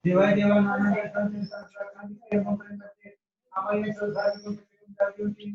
देवाय देवानां संतन संस्कृतं के मंत्र में आवाज़ संसार को जातियों की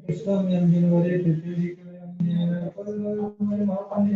इसमें अंजन वाले तिथि के अंजन पर मेरे महापानी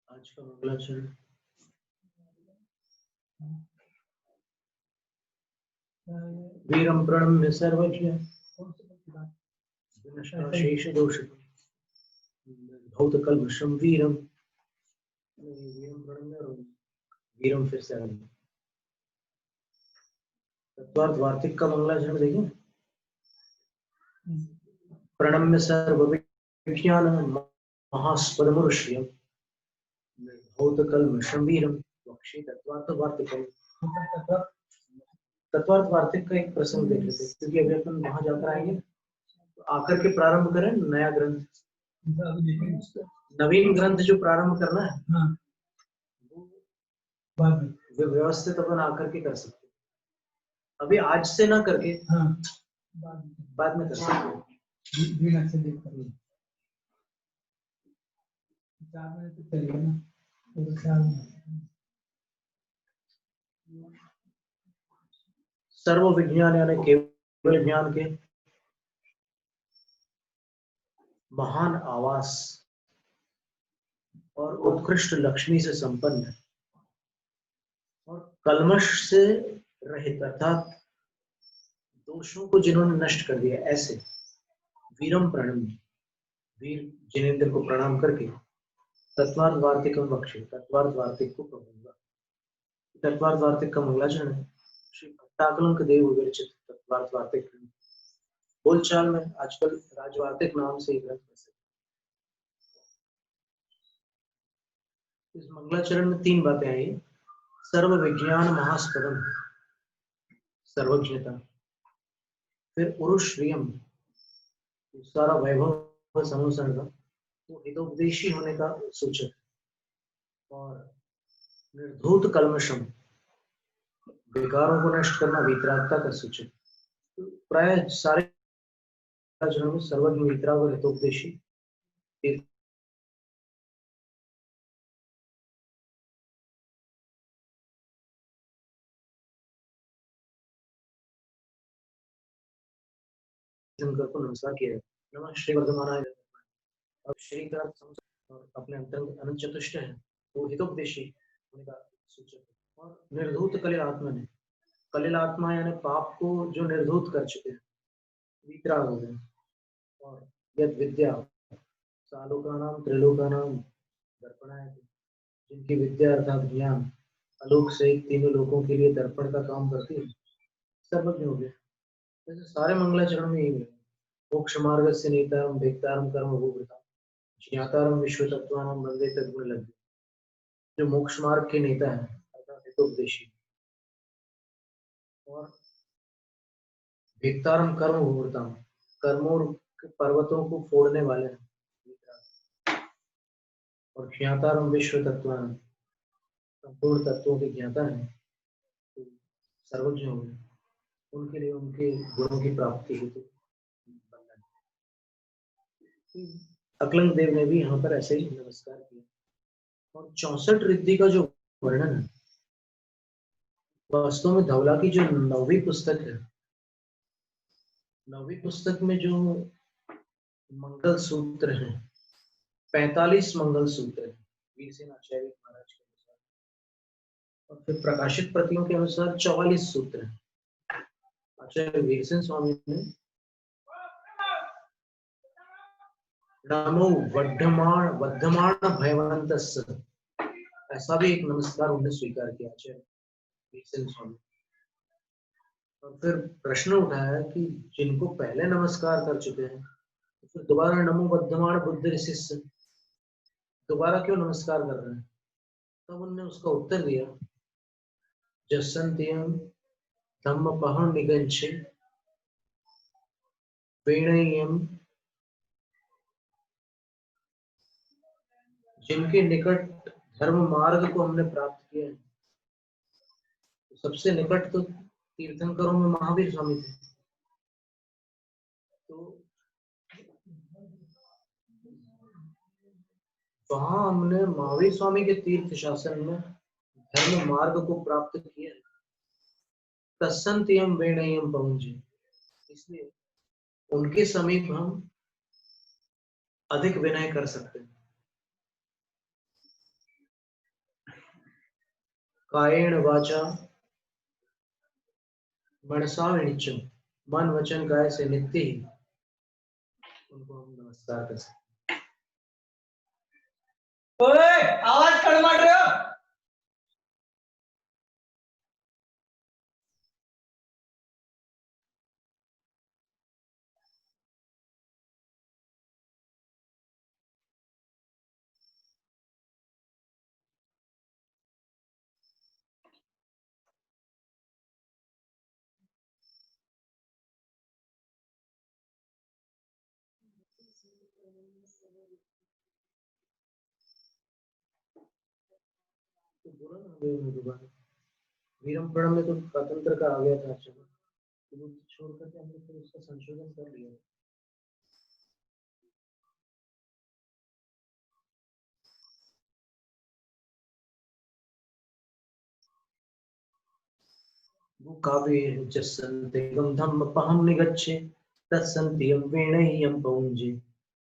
आज का मंगलाचरण वीरं प्रणम्य सर्वज्ञ विनष्टाशेष दोषितम् धौतकल्मषं वीरं प्रणम्य वीरं फिर से तत्वार्थ वार्तिक का मंगलाचरण देखिए। प्रणम्य सर्वविज्ञान महास्पदमुरुष्यं धौतकल्मषं वीरं वक्षे तत्वार्थ वार्तिकम्। तत्वार्थ वार्तिक का एक प्रसंग देख लेते हैं, क्योंकि अभी अपन वहां जाकर आएंगे तो आकर के प्रारंभ करें नया ग्रंथ, नवीन ग्रंथ जो प्रारंभ करना है वो व्यवस्थित अपन आकर के कर सकते हैं। अभी आज से ना करके बाद में कर सकते हैं। सर्व विज्ञान यानी केवल ज्ञान के महान आवास और उत्कृष्ट लक्ष्मी से संपन्न है और कल्मश से रहित अर्थात दोषों को जिन्होंने नष्ट कर दिया, ऐसे वीरम प्रणम्य वीर जिनेंद्र को प्रणाम करके तत्वार्थ वार्तिकम बख्शे तत्वार्थ वार्तिक को प्रभुंगा। तत्वार्थ वार्तिक का मंगलाचरण है श्री भट्टाकलंक देव विरचित तत्वार्थ वार्तिक। बोलचाल में आजकल राजवार्तिक नाम से ही ग्रंथ प्रसिद्ध। इस मंगलाचरण में तीन बातें आई। सर्व विज्ञान महास्पदम सर्वज्ञता, फिर उरुश्रियम सारा वैभव समुसरण का तो हितोपदेशी होने का सूचक, और निर्धूत कल्मषम विकारों को नष्ट करना वीतरागता का सूचक। तो प्राय सारे में सर्वज्ञ वीतराग और हितोपदेशी को नमस्कार किया है। नमः श्री वर्धमानाय। अब श्री का और अपने अंतरंग अनंत चतुष्ट है तो हितोपदेशी होने का सूचक है। और निर्धूत कलिल आत्मा ने, कलिल आत्मा यानी पाप को जो निर्धूत कर चुके हैं, वीतराग हो गए। और यद विद्या सालोकानाम त्रिलोकानाम दर्पणाय, जिनकी विद्या अर्थात ज्ञान आलोक सहित तीनों लोगों के लिए दर्पण का काम करती है। सर्वज्ञ हो गया। वैसे सारे मंगलाचरण में यही है। मोक्ष मार्ग से नेतारम भेक्तारम कर्म भोगता ज्ञातारम विश्व तत्वानाम वंदे तद्गुण लग्गे। जो मोक्ष मार्ग के नेता है अर्थात हितोपदेशी और भेक्तारम कर्म भोगता कर्मों के पर्वतों को फोड़ने वाले हैं और ज्ञातारम विश्व तत्वानाम संपूर्ण तत्वों के ज्ञाता है। तो सर्वज्ञ हो गए। उनके लिए उनके गुणों की प्राप्ति हेतु बंधन। अकलंग देव ने भी यहाँ पर ऐसे ही नमस्कार किया। और 64 रिद्धि का जो वर्णन है वास्तव में धवला की जो 9वीं पुस्तक है, 9वीं पुस्तक में जो मंगल सूत्र है 45 मंगल सूत्र है वीरसेन आचार्य महाराज के अनुसार, और फिर प्रकाशित प्रतियों के अनुसार 44 सूत्र है। आचार्य वीरसेन स्वामी ने नमो वर्धमान भयवंतस्य ऐसा भी एक नमस्कार उन्हें स्वीकार किया आचार्य वीरसेन स्वामी। और फिर प्रश्न उठाया कि जिनको पहले नमस्कार कर चुके हैं तो फिर दोबारा नमो वर्धमान बुद्धि शिष्य दोबारा क्यों नमस्कार कर रहे हैं? तब उनने उसका उत्तर दिया जसंत्यम धम्मपहं निगंचे वेणयम, जिनके निकट धर्म मार्ग को हमने प्राप्त किया है। तो सबसे निकट तो तीर्थंकरों में महावीर स्वामी थे। तो वहां हमने महावीर स्वामी के तीर्थ शासन में धर्म मार्ग को प्राप्त किया है। तस्संत्यम वेणयम पहुंचे, इसलिए उनके समीप हम अधिक विनय कर सकते हैं। कायेन वाचा मनसा विनिचम, मन वचन काय से नित्य ही उनको हम नमस्कार कर सकते हैं। ओए, आवाज कड़ मार रहे हो? तो बुरा ना लगे दोबारा। वीरम प्रणम में तो स्वतंत्र का आ गया था, चलो तो छोड़ करके हमने फिर उसका संशोधन कर लिया। वो काव्ये जस्सन्त्यं धम्मपहं निगच्छे तत्सन्त्यं वेणय्यं पौञ्जे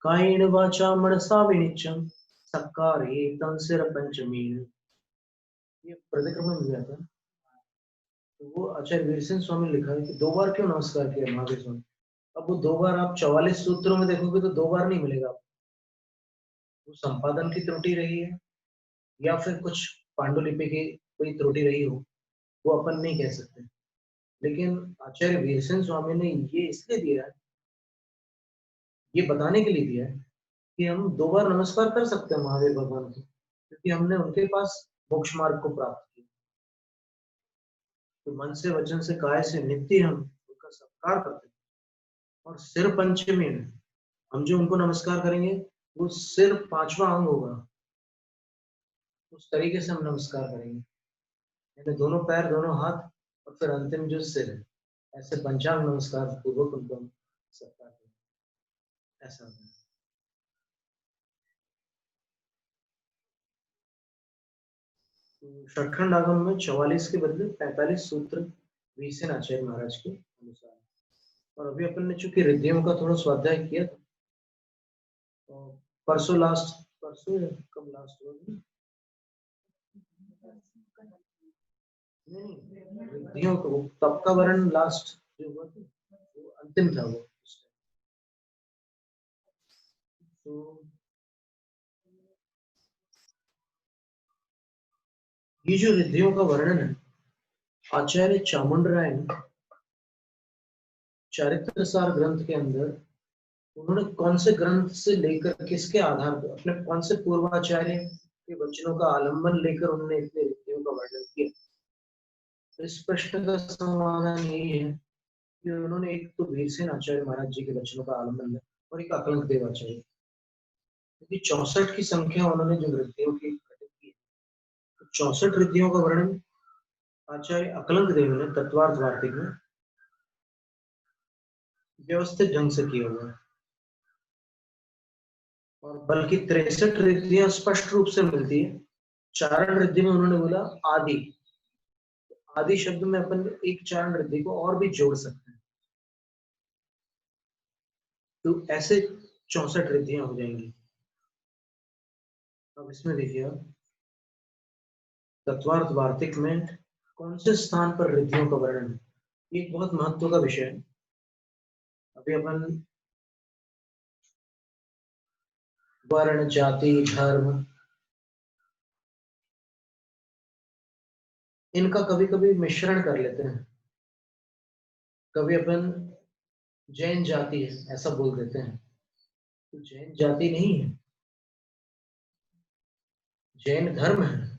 कायेन वाचा मनसा विनिच्ඡं सक्कारे तंसिर पंचमीन। ये प्रतिक्रमण में आता है। तो वो आचार्य वीरसेन स्वामी ने लिखा है कि 2 बार क्यों नमस्कार किया महावीर स्वामी। अब वो 2 बार आप 44 सूत्रों में देखोगे तो 2 बार नहीं मिलेगा। वो संपादन की त्रुटि रही है या फिर कुछ पांडुलिपि की कोई त्रुटि रही हो, वो अपन नहीं कह सकते। लेकिन आचार्य वीरसेन स्वामी ने ये इसलिए दिया है, ये बताने के लिए दिया है कि हम 2 बार नमस्कार कर सकते हैं महावीर भगवान को, क्योंकि हमने उनके पास मोक्ष मार्ग को प्राप्त किया। तो मन से वचन से काय से नित्य हम उनका सत्कार करते हैं। और सिर पंचमी में हम जो उनको नमस्कार करेंगे वो सिर 5वां अंग होगा, उस तरीके से हम नमस्कार करेंगे, यानी दोनों पैर दोनों हाथ और फिर अंतिम जो सिर है, ऐसे पंचांग नमस्कार पूर्वक उनको हम सत्कार करेंगे। ऐसा होगा। तो षटखंड आगम में 44 के बदले 45 सूत्र वीरसेन आचार्य महाराज के अनुसार। और अभी अपन ने चूंकि रिद्धियों का थोड़ा स्वाध्याय किया था, तो परसों या कब लास्ट हुआ? नहीं, रिद्धियों का वो तब का वर्ण लास्ट जो हुआ था वो अंतिम था वो। तो ये जो रिद्धियों का वर्णन है, आचार्य चामुंडराय ने चारित्रसार ग्रंथ के अंदर उन्होंने कौन से ग्रंथ से लेकर किसके आधार पर अपने कौन से पूर्वाचार्य के वचनों का आलंबन लेकर उन्होंने इतने रिद्धियों का वर्णन किया। तो इस प्रश्न का समाधान यही है कि उन्होंने एक तो वीरसेन आचार्य महाराज जी के वचनों का आलंबन लिया और एक अकलंक देव आचार्य, क्योंकि 64 की संख्या उन्होंने जो रिद्धियों की घटित की, तो 64 रिद्धियों का वर्णन आचार्य अकलंक देव ने तत्वार्थ वार्तिक में व्यवस्थित ढंग से किया हुआ है। और बल्कि 63 रिद्धियां स्पष्ट रूप से मिलती है। चारण रिद्धि में उन्होंने बोला आदि, आदि शब्द में अपन एक चारण रिद्धि को और भी जोड़ सकते हैं, तो ऐसे 64 रिद्धियां हो जाएंगी। अब इसमें देखिए आप तत्वार्थ वार्तिक में कौन से स्थान पर रिद्धियों का वर्णन है, ये एक बहुत महत्व का विषय है। अभी अपन वर्ण, जाति, धर्म, इनका कभी कभी मिश्रण कर लेते हैं। कभी अपन जैन जाति है ऐसा बोल देते हैं, तो जैन जाति नहीं है, जैन धर्म है।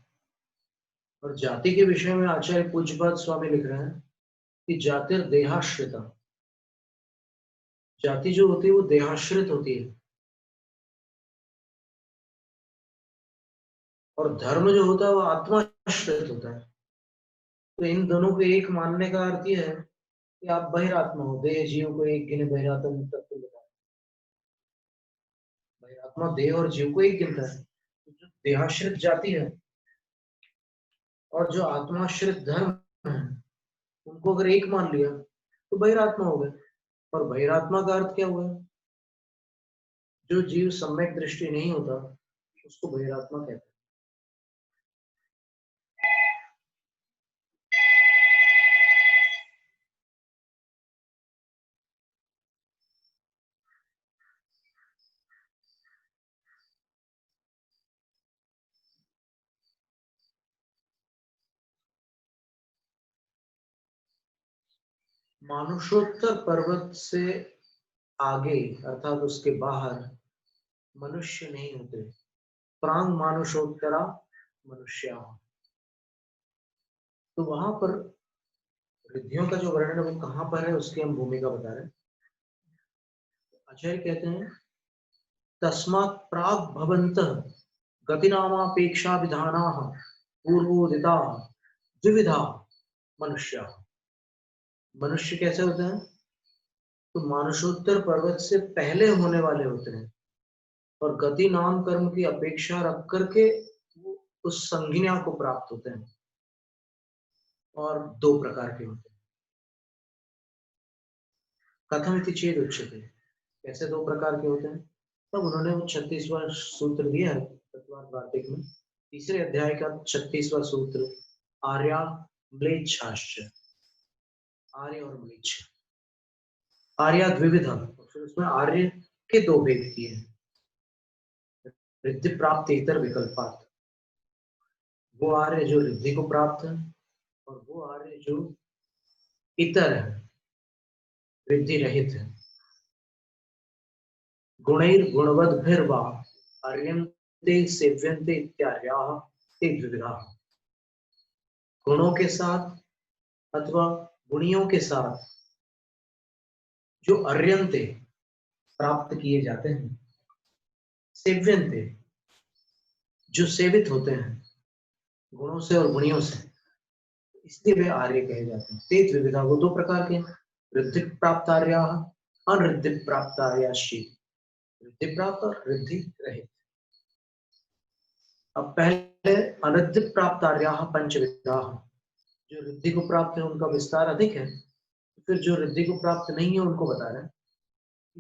और जाति के विषय में आचार्य पूज्यपाद स्वामी लिख रहे हैं कि जातिर देहाश्रिता, जाति जो होती है वो देहाश्रित होती है, और धर्म जो होता है वो आत्माश्रित होता है। तो इन दोनों को एक मानने का अर्थ यह है कि आप बहिरात्मा हो, देह जीव को एक गिने बहिरात्मा तत्व बताया। बहिरात्मा देह और जीव को एक गिनता है। तो जो देहाश्रित जाति है और जो आत्माश्रित धर्म है, उनको अगर एक मान लिया तो बहिरात्मा हो गए। और बहिरात्मा का अर्थ क्या हुआ? जो जीव सम्यक दृष्टि नहीं होता उसको बहिरात्मा कहते हैं। मानुषोत्तर पर्वत से आगे अर्थात उसके बाहर मनुष्य नहीं होते। प्रांग मानुषोत्तरा मनुष्य, तो वहां पर रिद्धियों का जो वर्णन है वो कहां पर है उसकी हम भूमिका बता रहे हैं। आचार्य कहते हैं तस्मात् प्राग भवन्तः गतिनामापेक्षा विधानाः पूर्वोदिता द्विविधा मनुष्य। मनुष्य कैसे होते हैं? तो मानुषोत्तर पर्वत से पहले होने वाले होते हैं और गति नाम कर्म की अपेक्षा रख करके वो उस संज्ञा को प्राप्त होते हैं। और दो प्रकार के होते हैं। कथमिति चेद उच्यते, कैसे दो प्रकार के होते हैं? तब उन्होंने वो 36वां सूत्र दिया है तत्वार्थ वार्तिक में, तीसरे अध्याय का 36वां सूत्र, आर्या म्लेच्छाश्च, आर्य और म्लेच्छ। आर्या द्विविधा, फिर उसमें आर्य के दो भेद किए हैं। रिद्धि प्राप्त इतर विकल्पात, वो आर्य जो रिद्धि को प्राप्त है और वो आर्य जो इतर है, रिद्धि रहित है। गुणैर गुणवद्भिर्वा आर्यन्ते सेव्यन्ते इत्यार्याः ते द्विविधाः। गुणों के साथ अथवा गुणियों के साथ जो अर्यन्ते प्राप्त किए जाते हैं, सेव्यन्ते जो सेवित होते हैं गुणों से और गुणियों से, इसलिए वे आर्य कहे जाते हैं। ते द्विविधा, वो दो प्रकार के, रिद्धि प्राप्त आर्या, अनरिद्धि प्राप्त आर्याश्चि, रिद्धि प्राप्त और रिद्धि रहित। अब पहले अनिद्धि प्राप्त आर्या पंचविधा, जो रिद्धि को प्राप्त है उनका विस्तार अधिक है। फिर जो रिद्धि को प्राप्त नहीं है उनको बता रहे हैं।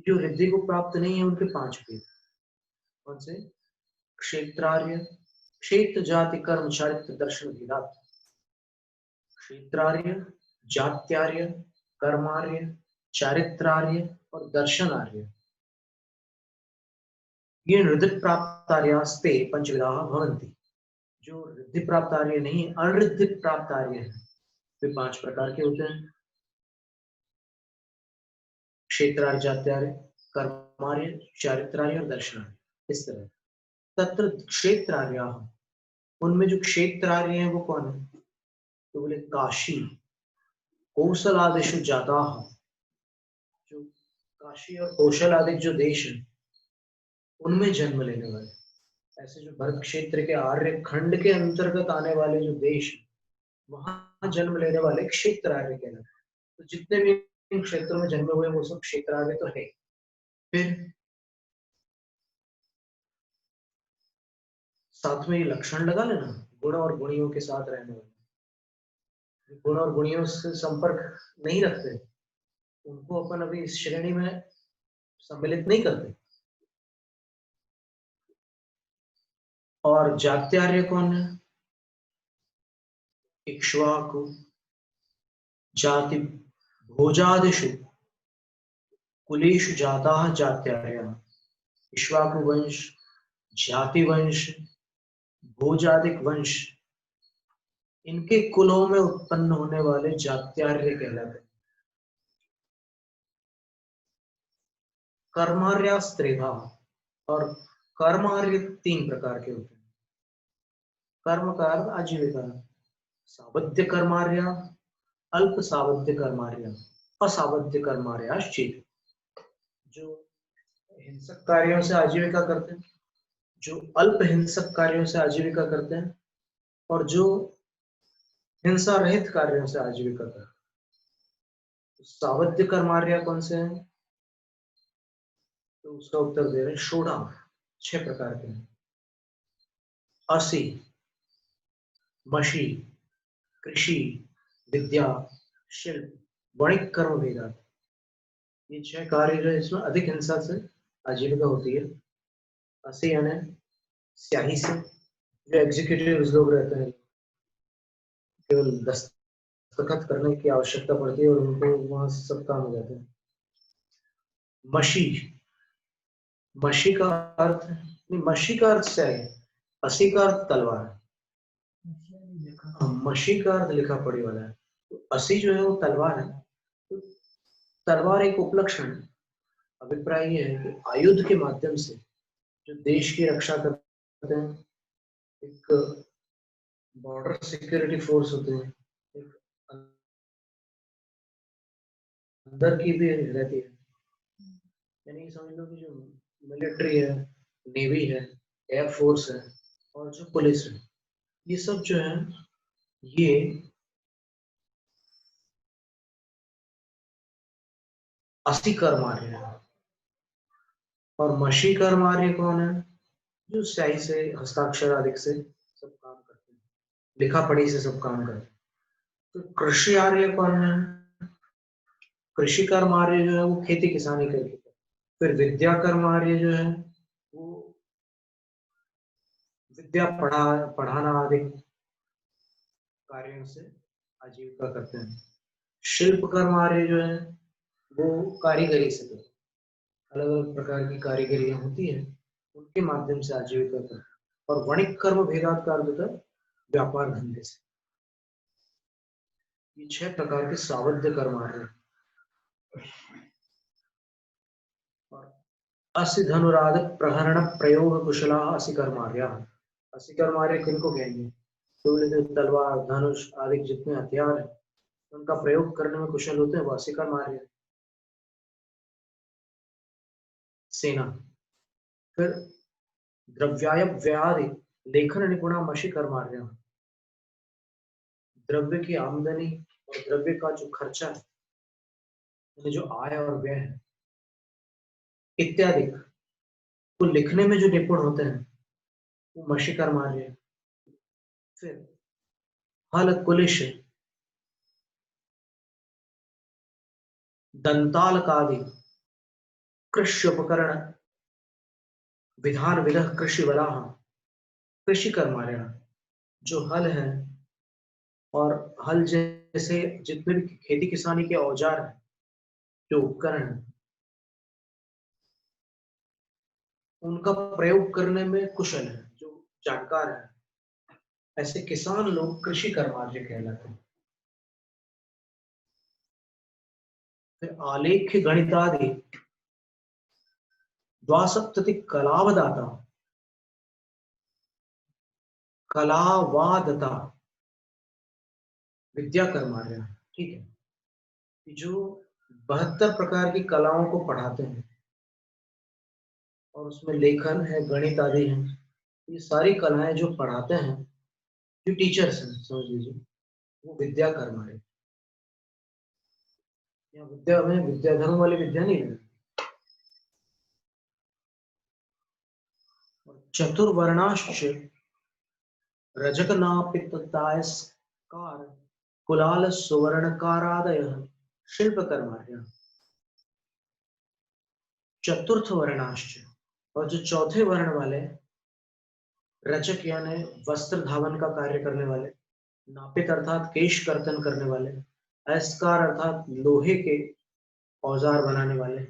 जो रिद्धि को प्राप्त नहीं है उनके 5 भेद। कौन से? क्षेत्रार्य, क्षेत्र जाति कर्म चारित्र दर्शन भेदात। क्षेत्रार्य, जात्यार्य, कर्मार्य, चारित्रार्य और दर्शनार्य, ये रिद्धि प्राप्त आर्यास्ते पंचविधाः भवन्ति। जो रिद्धि प्राप्त आर्य नहीं, अनरिद्धि प्राप्त आर्य है, वे 5 प्रकार के होते हैं। क्षेत्रार्य, जात्यार्य, कर्मार्य, चारित्रार्य और दर्शनार्य। इस तरह तत्र क्षेत्रार्य, उनमें जो क्षेत्रार्य है वो कौन है? तो बोले काशी कौशल आदिशु जाता, जो काशी और कौशल आदि जो देश है उनमें जन्म लेने वाले, ऐसे जो भरत क्षेत्र के आर्य खंड के अंतर्गत आने वाले जो देश वहां जन्म लेने वाले क्षेत्रार्य कहलाते हैं। तो जितने भी इन क्षेत्रों में जन्मे हुए वो सब क्षेत्रार्य तो है। फिर साथ में ये लक्षण लगा लेना, गुण और गुणियों के साथ रहने वाले। गुण और गुणियों से संपर्क नहीं रखते, उनको अपन अभी इस श्रेणी में सम्मिलित नहीं करते। और जात्यार्य कौन है? इक्ष्वाकु जाति भोजादिषु कुलेषु जाताः जात्यार्याः। इक्ष्वाकु वंश, जाति वंश, भोजादिक वंश, इनके कुलों में उत्पन्न होने वाले जात्यार्य कहलाते हैं। कर्मार्यास्त्रेधा, और कर्मार्य 3 प्रकार के होते हैं। कर्म का अर्थ आजीविका, सावध्य कर्मार्य, अल्प सावध्य कर्मार्य, असावध्य कर्मार्याश्चित। जो हिंसक कार्यों से आजीविका करते हैं, जो अल्प हिंसक कार्यों से आजीविका करते हैं, और जो हिंसा रहित कार्यों से आजीविका करते हैं। तो सावध्य कर्मार्य कौन से हैं? तो उसका उत्तर दे रहे हैं षोडा, 6 प्रकार के हैं। असी, मशी, कृषि, विद्या, शिल्प, वणिक, कर्म, वेदांत। ये 6 कार्य जो है इसमें अधिक हिंसा से आजीविका होती है। असी यानी स्याही से, जो एग्जीक्यूटिव लोग रहते हैं, केवल दस्तखत करने की आवश्यकता पड़ती है और उनको वहां सब काम हो जाते हैं। मशी, मशी का अर्थ नहीं, मशी का अर्थ स्याही, असी का अर्थ तलवार। मशी का अर्थ लिखा पढ़ी वाला है। तो असी जो है वो तलवार है। तो तलवार एक उपलक्षण है। अभिप्राय ये है कि आयुध के माध्यम से जो देश की रक्षा करते हैं, एक बॉर्डर सिक्योरिटी फोर्स होते हैं, एक अंदर की भी रहती है, यानी समझ लो कि जो मिलिट्री है, नेवी है, एयरफोर्स है और जो पुलिस है, ये सब जो है ये असी कर्मार्य है। और मशी कर्मार्य कौन है? जो स्याही से, हस्ताक्षर आदि से सब काम करते हैं, लिखा पढ़ी से सब काम करते हैं। तो कृषि आर्य कौन है? कृषि कर्मार्य जो है वो खेती किसानी करके। फिर विद्या कर्मार्य जो है वो विद्या पढ़ाना आदि कार्यों से आजीविका करते हैं। शिल्प कर्मार्य जो है वो कारीगरी से करते हैं, अलग अलग प्रकार की कारीगरियां होती है, उनके माध्यम से आजीविका करते हैं। और वणिक कर्म भेदात का अर्थ होता है व्यापार धंधे से। ये 6 प्रकार के सावध्य कर्मार्य हैं। और असी धनुराग प्रहरण प्रयोग कुशला असी कर्मार्या। असी कर्मार्य किनको कहेंगे? तो तलवार, धनुष आदि जितने हथियार हैं उनका प्रयोग करने में कुशल होते हैं वो असी कर्मार्य। सेना। फिर द्रव्याय व्याधि लेखन निपुणा मशी कर्मार्य। द्रव्य की आमदनी और द्रव्य का जो खर्चा है, जो आय और व्यय है इत्यादि को लिखने में जो निपुण होते हैं वो मशी कर्मार्य है। फिर हल, कुलिश, दंताल आदि कृषि उपकरण, विधान विदह कृषि वलाह, कृषि कर्मार्य। जो हल है और हल जैसे जितने भी खेती किसानी के औजार हैं, जो उपकरण हैं, उनका प्रयोग करने में कुशल है, जो जानकार है। ऐसे किसान लोग कृषि कर्मार्य कहलाते हैं। फिर आलेख्य गणितादि द्वासप्तति कलावदाता, कलावादता, विद्या कर्मार्य। ठीक है, कि जो 72 प्रकार की कलाओं को पढ़ाते हैं और उसमें लेखन है, गणित आदि है, ये सारी कलाएं जो पढ़ाते हैं, जो टीचर्स हैं समझ लीजिए, वो विद्या कर्मार्य। यहाँ विद्या में विद्याधर्म वाली विद्या नहीं है। चतुर्वर्णाश्च रजकनापिततायस्कार कुलाल सुवर्णकारादयः शिल्पकर्मार्य। चतुर्थ वर्णाश्च, और जो चौथे वर्ण वाले, रचक यानी वस्त्र धावन का कार्य करने वाले, नापित अर्थात केश कर्तन करने वाले, अयस्कार अर्थात लोहे के औजार बनाने वाले,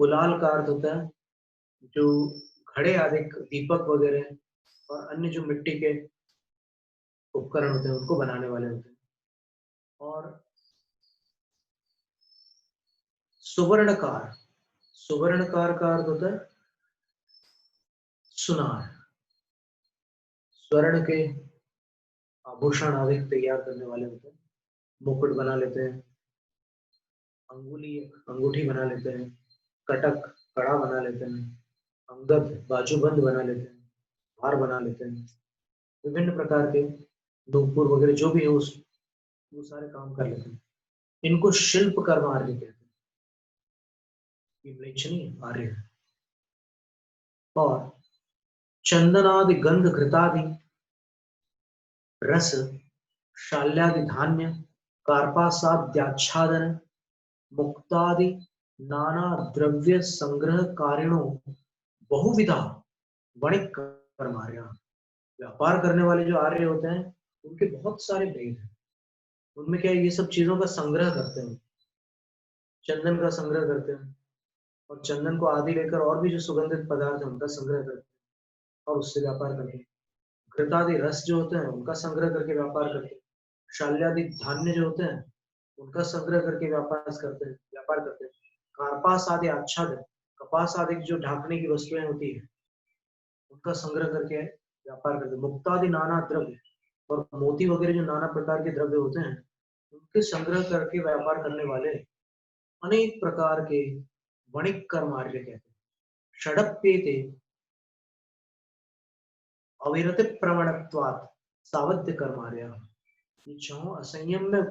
कुलाल का अर्थ होता है जो घड़े आदि, दीपक वगैरह और अन्य जो मिट्टी के उपकरण होते हैं उनको बनाने वाले होते हैं, और सुवर्णकार, सुवर्णकार का अर्थ होता है सुनार, स्वर्ण के आभूषण आदि तैयार करने वाले होते हैं, मुकुट बना लेते हैं, अंगुली अंगूठी बना लेते हैं, कटक कड़ा बना लेते हैं, अंगद बाजूबंद बना लेते हैं, हार बना लेते हैं, विभिन्न प्रकार के नूपुर वगैरह जो भी है उस वो सारे काम कर लेते हैं। इनको शिल्प कर्म आर्य कहते हैं, ये म्लेच्छ नहीं है, आर्य है। और चंदनादि गंध घृतादि रस शाल्यादि धान्य कार्पासाद्याच्छादन मुक्तादि नाना द्रव्य संग्रह कारिणों बहुविधा वणिक कर्मार्य। व्यापार करने वाले जो आर्य होते हैं उनके बहुत सारे भेद हैं। उनमें क्या है, ये सब चीजों का संग्रह करते हैं, चंदन का संग्रह करते हैं, और चंदन को आदि लेकर और भी जो सुगंधित पदार्थ है उनका संग्रह करते हैं और उससे व्यापार करते हैं। घृतादि रस जो होते हैं उनका संग्रह करके व्यापार करते हैं। शाल्यादि धान्य जो होते हैं उनका संग्रह करके व्यापार करते हैं। कार्पास आदि आच्छादन, कपास आदि जो ढाकने की वस्तुएं होती है उनका संग्रह करके व्यापार करते हैं। मुक्तादि नाना द्रव्य, और मोती वगैरह जो नाना प्रकार के द्रव्य होते हैं उनके संग्रह करके व्यापार करने वाले अनेक प्रकार के वणिक कर्मार्य कहते हैं। षडप्येते अविरत प्रवणत्वात् सावध्य कर्मार्य। ये चाहों असंयम में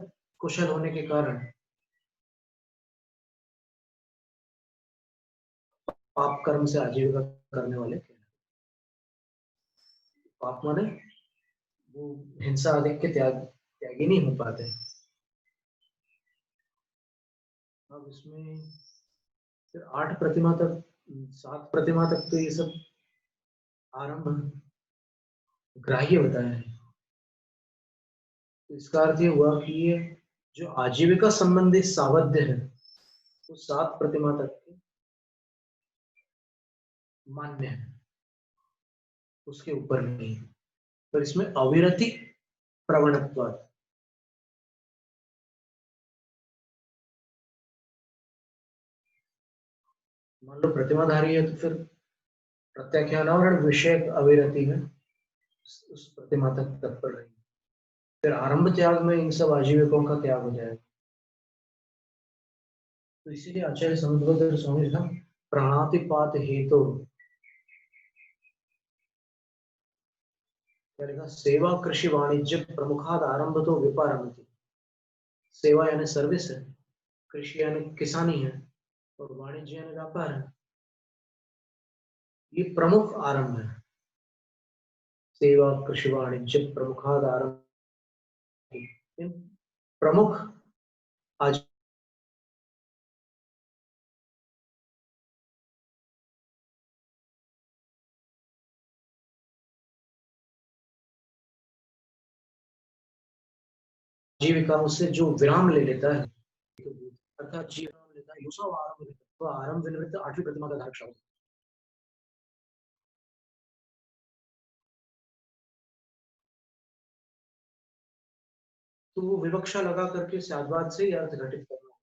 कुशल होने के कारण पाप कर्म से आजीविका करने वाले कहलाते हैं। पाप माने वो हिंसा आदि के त्यागी नहीं हो पाते। अब इसमें फिर 8 प्रतिमा तक, 7 प्रतिमा तक तो ये सब आरंभ ग्राह्य बताया है। तो इसका अर्थ ये हुआ कि ये जो आजीविका संबंधी सावध्य है वो 7 प्रतिमा तक के मान्य है, उसके ऊपर नहीं। पर इसमें अविरति प्रवणत्व, मान लो प्रतिमाधारी है तो फिर प्रत्याख्यान विषय अविरति में उस प्रतिमा तक तत्पर रहेंगे। फिर आरंभ त्याग में इन सब आजीविकों का त्याग हो जाएगा। तो इसीलिए आचार्य समुद्रभद्र स्वामी ना प्राणातिपात हेतु क्या लिखा, सेवा कृषि वाणिज्य प्रमुखाद आरंभ तो विपारंभति। सेवा यानी सर्विस है, कृषि यानी किसानी है, और वाणिज्य यानी व्यापार है। ये प्रमुख आरंभ है। सेवा कृषि वाणिज्य प्रमुखाद आरंभ, प्रमुख आजीविकाओं से जो विराम ले लेता है, अर्थात जीवन लेता है, दूसरा आरंभ लेता है, तो आरंभ विनिवृत्त 8वीं प्रतिमा का धारक शब्द। तो वो विवक्षा लगा करके साधवाद से ही अर्थ घटित करना।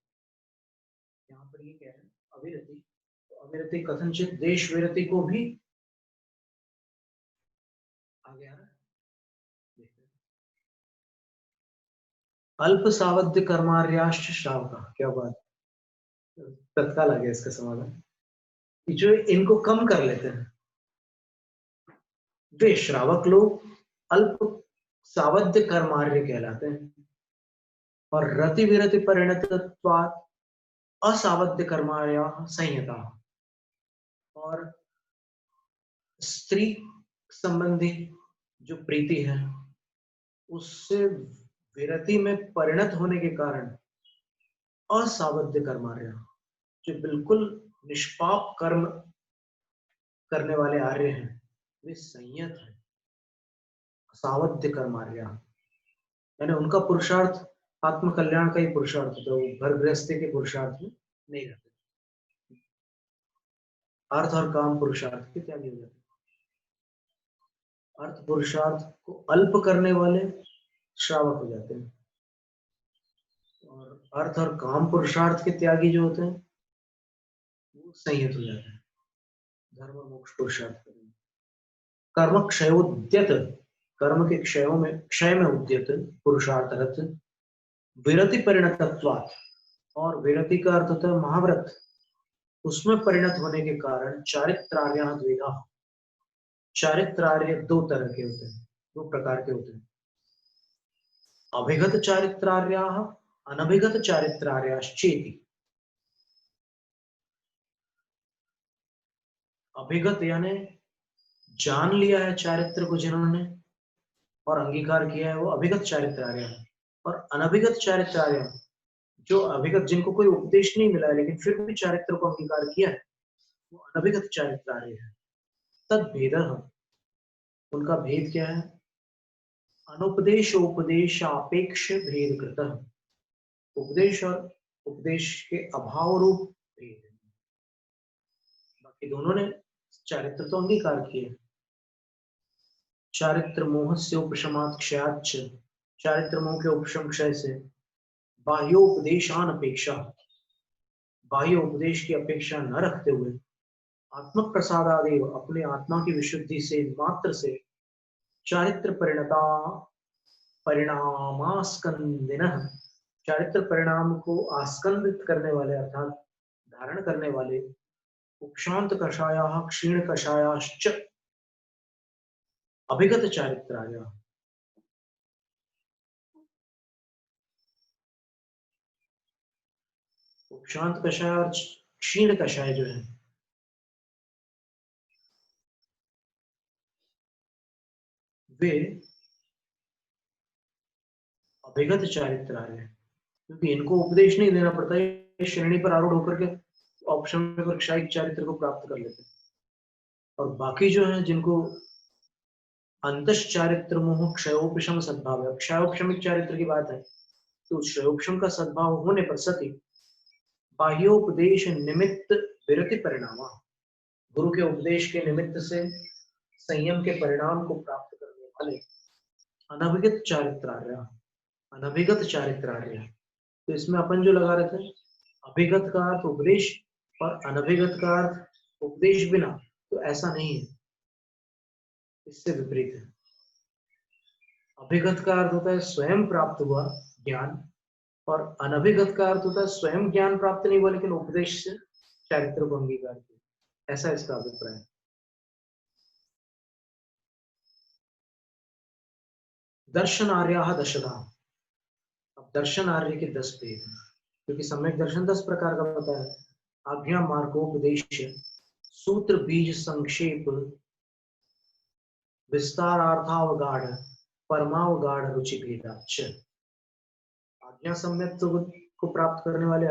यहाँ पर ये कह रहे हैं अविरति, तो अविरति कथनचित देश विरति को भी आगे आ रहा है। अल्प सावध्य कर्मार्याश्च श्रावका, क्या बात, तत्काल आ गया इसका समाधान कि जो इनको कम कर लेते हैं वे श्रावक लोग अल्प सावध्य कर्मार्य कहलाते हैं, और रति विरति परिणतत्वात् असावध्य कर्मार्या संयता, और स्त्री संबंधी जो प्रीति है उससे विरति में परिणत होने के कारण असावध्य कर्मार्य, जो बिल्कुल निष्पाप कर्म करने वाले आर्य हैं, वे संयत है। असावध्य कर्मार्य यानी उनका पुरुषार्थ आत्म कल्याण का ही पुरुषार्थ होता है, वो घर गृहस्थी के पुरुषार्थ में नहीं रहते, अर्थ और काम पुरुषार्थ के त्यागी हो जाते। अर्थ पुरुषार्थ को अल्प करने वाले श्रावक हो जाते हैं, और अर्थ और काम पुरुषार्थ के त्यागी जो होते हैं वो संयत हो जाते हैं, धर्म और मोक्ष पुरुषार्थ करेंगे। कर्म क्षयोद्यत, कर्म के क्षय में उद्यत पुरुषार्थरत विरति परिणतत्वात्, और विरति का अर्थ होता है महाव्रत, उसमें परिणत होने के कारण चारित्रार्य द्विधा, चारित्रार्य दो तरह के होते हैं, दो प्रकार के होते हैं, अभिगत चारित्रार्या अनभिगत चारित्रार्याश्चेति। अभिगत यानी जान लिया है चारित्र को जिन्होंने और अंगीकार किया है, वो अभिगत चारित्रार्य है, और अनभिगत चारित्रार्य जो अभिगत जिनको कोई उपदेश नहीं मिला है लेकिन फिर भी चारित्र को अंगीकार किया है, वो अनभिगत चारित्रार्य है। तद भेद, उनका भेद क्या है? अनुपदेश उपदेश अपेक्ष भेद कृत, उपदेश और उपदेश के अभाव रूप भेद। बाकी दोनों ने चारित्र तो अंगीकार किए। चारित्र मोह से उपशमात् क्षयाच्च, चारित्र मोह के उपशम क्षय से बाह्योपदेशान अपेक्षा, बाह्य उपदेश की अपेक्षा न रखते हुए आत्म प्रसादादेव, अपने आत्मा की विशुद्धि से मात्र से चारित्र परिणामास्कंदिनः, चारित्र परिणाम को आस्कंदित करने वाले अर्थात धारण करने वाले उपशांत कषायाः क्षीण कषायाश्च अभिगत चारित्रार्य, उपशांत कषाय और क्षीण कषाय जो है वे अभिगत चारित्रार्य, क्योंकि इनको उपदेश नहीं देना पड़ता है, श्रेणी पर आरूढ़ होकर के ऑप्शन में क्षायिक चारित्र को प्राप्त कर लेते हैं। और बाकी जो है जिनको अंतश्चारित्र मोह क्षयोपशम सद्भाव है, क्षयोपशमिक चारित्र की बात है, तो क्षयोपशम का सद्भाव होने पर सती बाह्योपदेश निमित्त विरति परिणाम, गुरु के उपदेश के निमित्त से संयम के परिणाम को प्राप्त करने वाले अनभिगत चारित्रार्य, अनभिगत चारित्रार्य। तो इसमें अपन जो लगा रहे थे अभिगत का अर्थ उपदेश और अनभिगत का अर्थ उपदेश बिना, तो ऐसा नहीं है, इससे विपरीत है। अभिगत का अर्थ होता है स्वयं प्राप्त हुआ ज्ञान, और अनभिगत का अर्थ होता है स्वयं ज्ञान प्राप्त नहीं हुआ लेकिन उपदेश से चारित्र को अंगीकार किया, ऐसा इसका अभिप्राय है। दर्शन आर्या दशधा, अब दर्शन आर्य के 10 भेद हैं, क्योंकि सम्यक दर्शन 10 प्रकार का होता है। आज्ञा मार्गोपदेश, सूत्र बीज संक्षेप, विस्तारार्थावगाढ़, परमावगाढ़ रुचि भेदाच्च। आज्ञा सम्यक को प्राप्त करने वाले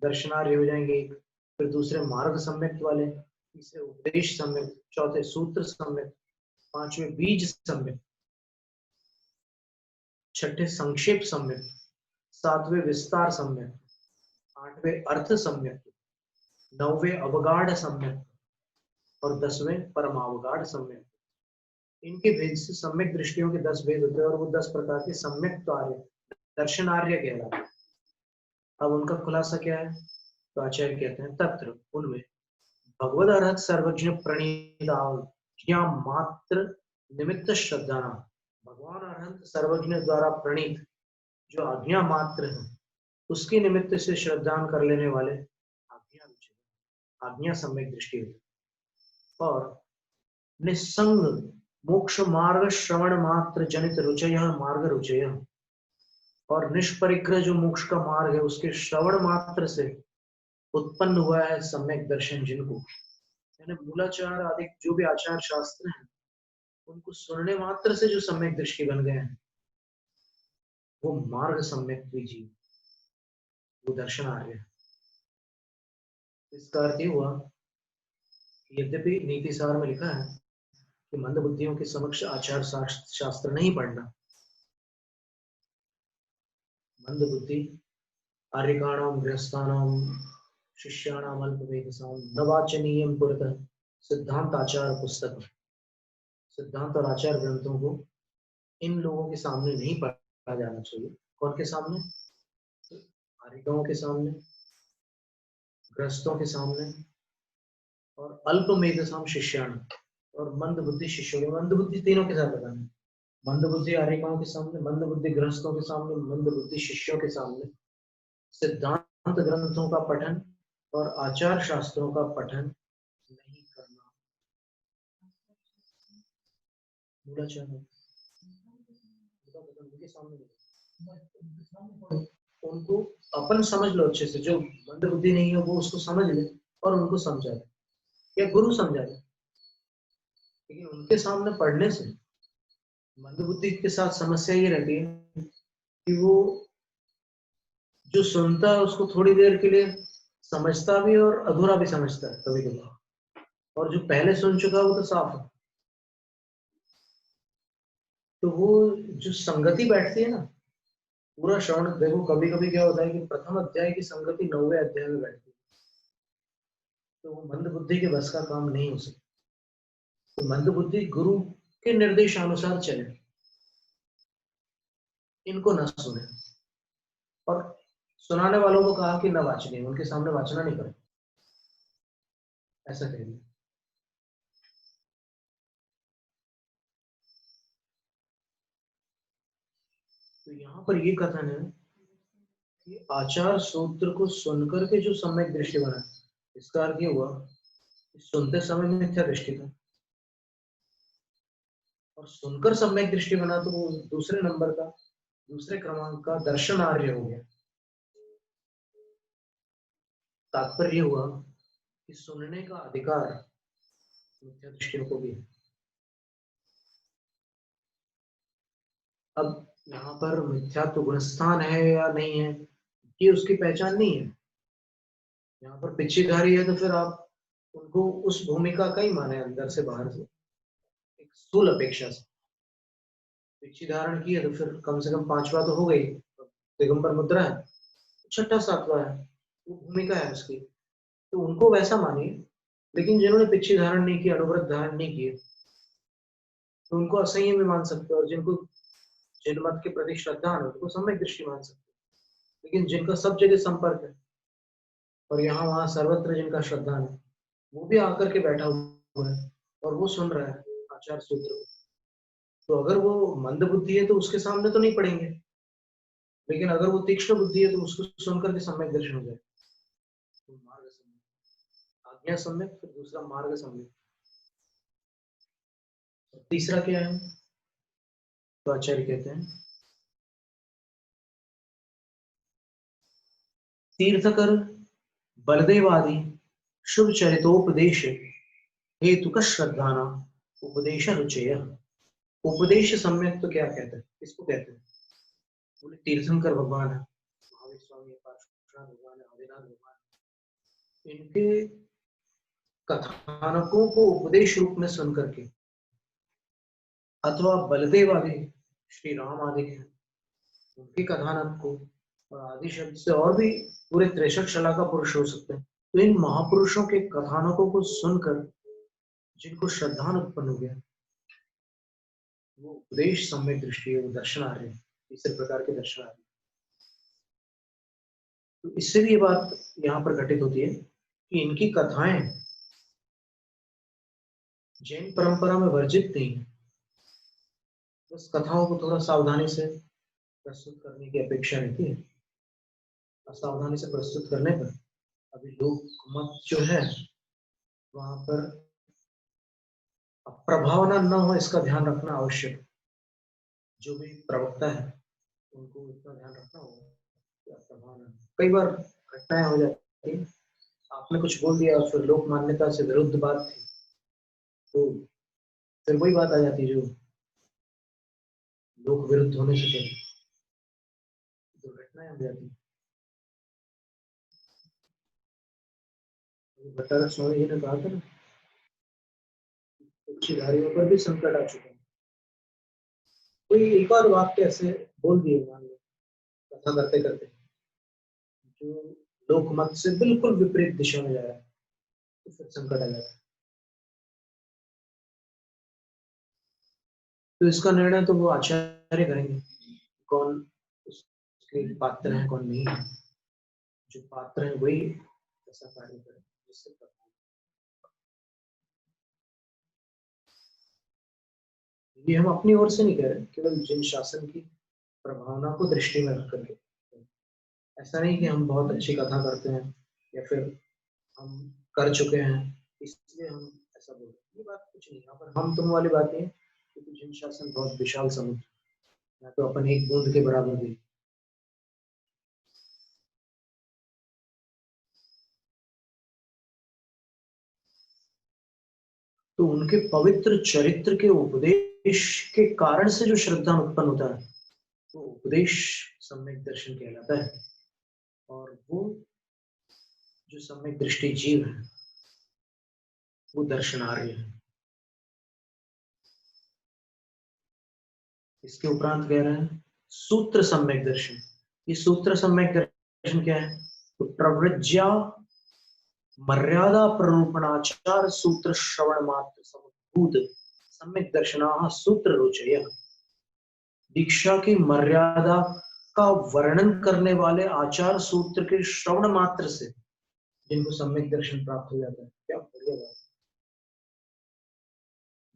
दर्शनार्य हो जाएंगे, फिर दूसरे मार्ग सम्यक वाले, तीसरे उपदेश सम्यक, चौथे सूत्र सम्यक, पांचवे बीज सम्यक, छठे संक्षेप सम्यक, सातवें विस्तार सम्यक, आठवें अर्थ सम्यक, नौवें अवगाढ़ सम्यक और 10वें परमावगाढ़ सम्यक। इनके भेद से सम्यक दृष्टियों के 10 भेद होते हैं और वो 10 प्रकार के सम्यक कार्य दर्शनार्य कहलाते हैं। अब उनका खुलासा क्या है? तो आचार्य कहते हैं तत्र उनमें भगवद अर्हत सर्वज्ञ प्रणीत मात्र निमित्त श्रद्धा, भगवान अर्हत सर्वज्ञ द्वारा प्रणीत जो आज्ञा मात्र है उसके निमित्त से श्रद्धान कर लेने वाले आज्ञा सम्यक दृष्टि होती है। और निस्संग मोक्ष मार्ग श्रवण मात्र जनित रुचय मार्ग रुचय, और निष्परिग्रह जो मोक्ष का मार्ग है उसके श्रवण मात्र से उत्पन्न हुआ है सम्यक दर्शन, जिनको यानी मूलाचार आदि जो भी आचार शास्त्र हैं उनको सुनने मात्र से जो सम्यक दृष्टि बन गए हैं वो मार्ग सम्यक जीव, वो दर्शन आर्य है। इसका अर्थ ये हुआ, यद्यपि नीति सार में लिखा है कि मंद बुद्धियों के समक्ष आचार शास्त्र नहीं पढ़ना, मंद बुद्धि आर्यकाणाम गृहस्थानाम शिष्याणाम अल्पवेदसाम न वाचनीयम पुरतः सिद्धांत आचार पुस्तक, सिद्धांत और आचार ग्रंथों को इन लोगों के सामने नहीं पढ़ा जाना चाहिए। कौन के सामने? आर्यकों के सामने, गृहस्थों के सामने, और अल्पमेधसाम शिष्याण और मंद बुद्धि शिष्यों के, मंद बुद्धि तीनों के साथ बताना, मंद बुद्धि आर्यकों के सामने, मंद बुद्धि गृहस्थों के सामने, मंद बुद्धि शिष्यों के सामने सिद्धांत ग्रंथों का पठन और आचार शास्त्रों का पठन नहीं करना। मूलाचार उनके सामने, उनको अपन समझ लो अच्छे से, जो मंद बुद्धि नहीं है वो उसको समझ ले और उनको समझा दे या गुरु समझा दे, लेकिन उनके सामने पढ़ने से मंद बुद्धि के साथ समस्या ये रहती है कि वो जो सुनता है उसको थोड़ी देर के लिए समझता भी और अधूरा भी समझता है कभी कभी, और जो पहले सुन चुका है वो तो साफ है। तो वो जो संगति बैठती है ना पूरा श्रवण, देखो कभी कभी क्या होता है कि प्रथम अध्याय की संगति 9वें अध्याय में बैठती है, तो वो मंद बुद्धि के बस का काम नहीं हो सकता। तो मंद बुद्धि गुरु के निर्देशानुसार चले, इनको न सुने, और सुनाने वालों को कहा कि न वाचने, उनके सामने वाचना नहीं करें, ऐसा कहेंगे। तो यहाँ पर ये कथन है कि आचार सूत्र को सुनकर के जो सम्यक दृष्टि बना, इसका अर्थ ये हुआ कि सुनते समय मिथ्या दृष्टि था और सुनकर सम्यक दृष्टि बना तो वो दूसरे नंबर का, दूसरे क्रमांक का दर्शन आर्य हो गया। तात्पर्य हुआ कि सुनने का अधिकार मिथ्या दृष्टियों को भी है। अब यहाँ पर मिथ्या तो गुणस्थान है या नहीं है ये उसकी पहचान नहीं है। यहाँ पर पिछीधारी है तो फिर आप उनको उस भूमिका का ही माने, अंदर से बाहर से एक स्थूल अपेक्षा से। पिछी धारण की है तो फिर कम से कम 5वां तो हो गई, दिगंबर मुद्रा है, 6ठा 7वां है, वो भूमिका है उसकी, तो उनको वैसा मानिए। लेकिन जिन्होंने पिछी धारण नहीं की, अनुव्रत धारण नहीं किए, तो उनको असंयमी मान सकते हो, और जिनको जिन मत के प्रति श्रद्धा है उनको सम्यक दृष्टि मान सकते हो। लेकिन जिनका सब जगह संपर्क है और यहाँ वहां सर्वत्र जिनका श्रद्धा है, वो भी आकर के बैठा हुआ है और वो सुन रहा है आचार सूत्र। तो अगर वो मंद बुद्धि है तो उसके सामने तो नहीं पढ़ेंगे, लेकिन अगर वो तीक्ष्ण बुद्धि है तो उसको सुनकर के सम्यक दर्शन हो जाए। तो मार्ग सम्यक, आज्ञा सम्यक, फिर दूसरा मार्ग सम्यक। तीसरा क्या है? तो आचार्य कहते हैं तीर्थकर बलदेवादि शुभ चरितोपदेश हेतुक श्रद्धाना उपदेश रुचय। उपदेश सम्यक तो क्या कहते हैं, इसको कहते हैं, बोले तीर्थंकर भगवान है, महावीर स्वामी भगवान है, आदिनाथ भगवान, इनके कथानकों को उपदेश रूप में सुन करके, अथवा बलदेव आदि श्री राम आदि हैं उनके कथानक को, और आदि शब्द से और भी पूरे 63 शला का पुरुष हो सकते हैं, तो इन महापुरुषों के कथानकों को सुनकर जिनको श्रद्धान उत्पन्न हो गया वो उपदेश सम्यक दृष्टि है, वो दर्शन आ रहे हैं, तीसरे प्रकार के दर्शन आ रहे हैं। तो इससे भी ये बात यहाँ पर घटित होती है कि इनकी कथाएं जैन परंपरा में वर्जित नहीं है। बस कथाओं को थोड़ा सावधानी से प्रस्तुत करने की अपेक्षा रहती है। असावधानी से प्रस्तुत करने पर अभी लोक मत जो है वहां पर प्रभावना न हो, इसका ध्यान रखना आवश्यक। जो भी प्रवक्ता है उनको इतना ध्यान रखना होगा कि प्रभावना। कई बार घटनाएं हो जाती है, आपने कुछ बोल दिया और फिर लोक मान्यता से विरुद्ध बात थी, तो फिर वही बात आ जाती है जो लोक विरुद्ध होने से पहले दुर्घटनाएं हो जाती। भट्टारक स्वामी जी ने कहा था ना, पक्षीधारियों पर भी संकट आ चुका है। कोई एक और वाक्य ऐसे बोल दिए मान लो कथा करते करते, जो लोक मत से बिल्कुल विपरीत दिशा में जा रहा है, तो फिर संकट आ जाता है। तो इसका निर्णय तो वो आचार्य करेंगे, कौन उसके पात्र है कौन नहीं है। जो पात्र है वही ऐसा कार्य करे जिससे ये हम अपनी ओर से नहीं कह रहे, केवल जिन शासन की प्रभावना को दृष्टि में रख करके। ऐसा नहीं कि हम बहुत अच्छी कथा करते हैं या फिर हम कर चुके हैं इसलिए हम ऐसा बोल रहे हैं, ये बात कुछ नहीं। यहाँ पर हम तुम वाली बात है, क्योंकि जिन शासन बहुत विशाल समुद्र, या तो अपन एक बूंद के बराबर भी। तो उनके पवित्र चरित्र के उपदेश के कारण से जो श्रद्धा उत्पन्न होता है वो उपदेश सम्यक दर्शन कहलाता है। और वो जो सम्यक दृष्टि जीव है वो दर्शनार्य है। इसके उपरांत कह रहे हैं सूत्र सम्यक दर्शन। ये सूत्र सम्यक दर्शन क्या है? तो प्रवृज्या मर्यादा प्ररूपणाचार सूत्र श्रवण मात्र समुद्भूत सम्यक दर्शनाः सूत्र रुचय। दीक्षा की मर्यादा का वर्णन करने वाले आचार सूत्र के श्रवण मात्र से जिनको सम्यक दर्शन प्राप्त हो जाता है। क्या बढ़िया बात।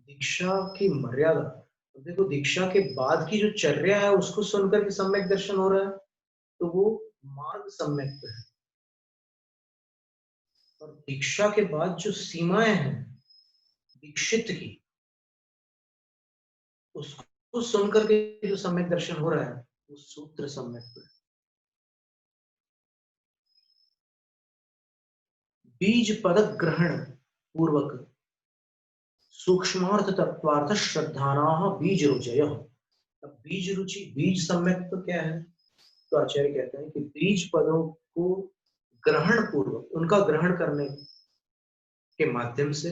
दीक्षा की मर्यादा, तो देखो दीक्षा के बाद की जो चर्या है उसको सुनकर के सम्यक दर्शन हो रहा है, तो वो मार्ग सम्यक है। और दीक्षा के बाद जो सीमाएं हैं दीक्षित की, उसको सुनकर के जो सम्यक दर्शन हो रहा है वो सूत्र सम्यक है। बीज पद ग्रहण पूर्वक सूक्ष्मार्थ तत्वार्थ श्रद्धानाः बीज रुचय। अब बीज रुचि, बीज सम्यक तो क्या है? तो आचार्य कहते हैं कि बीज पदों को ग्रहण पूर्वक, उनका ग्रहण करने के माध्यम से,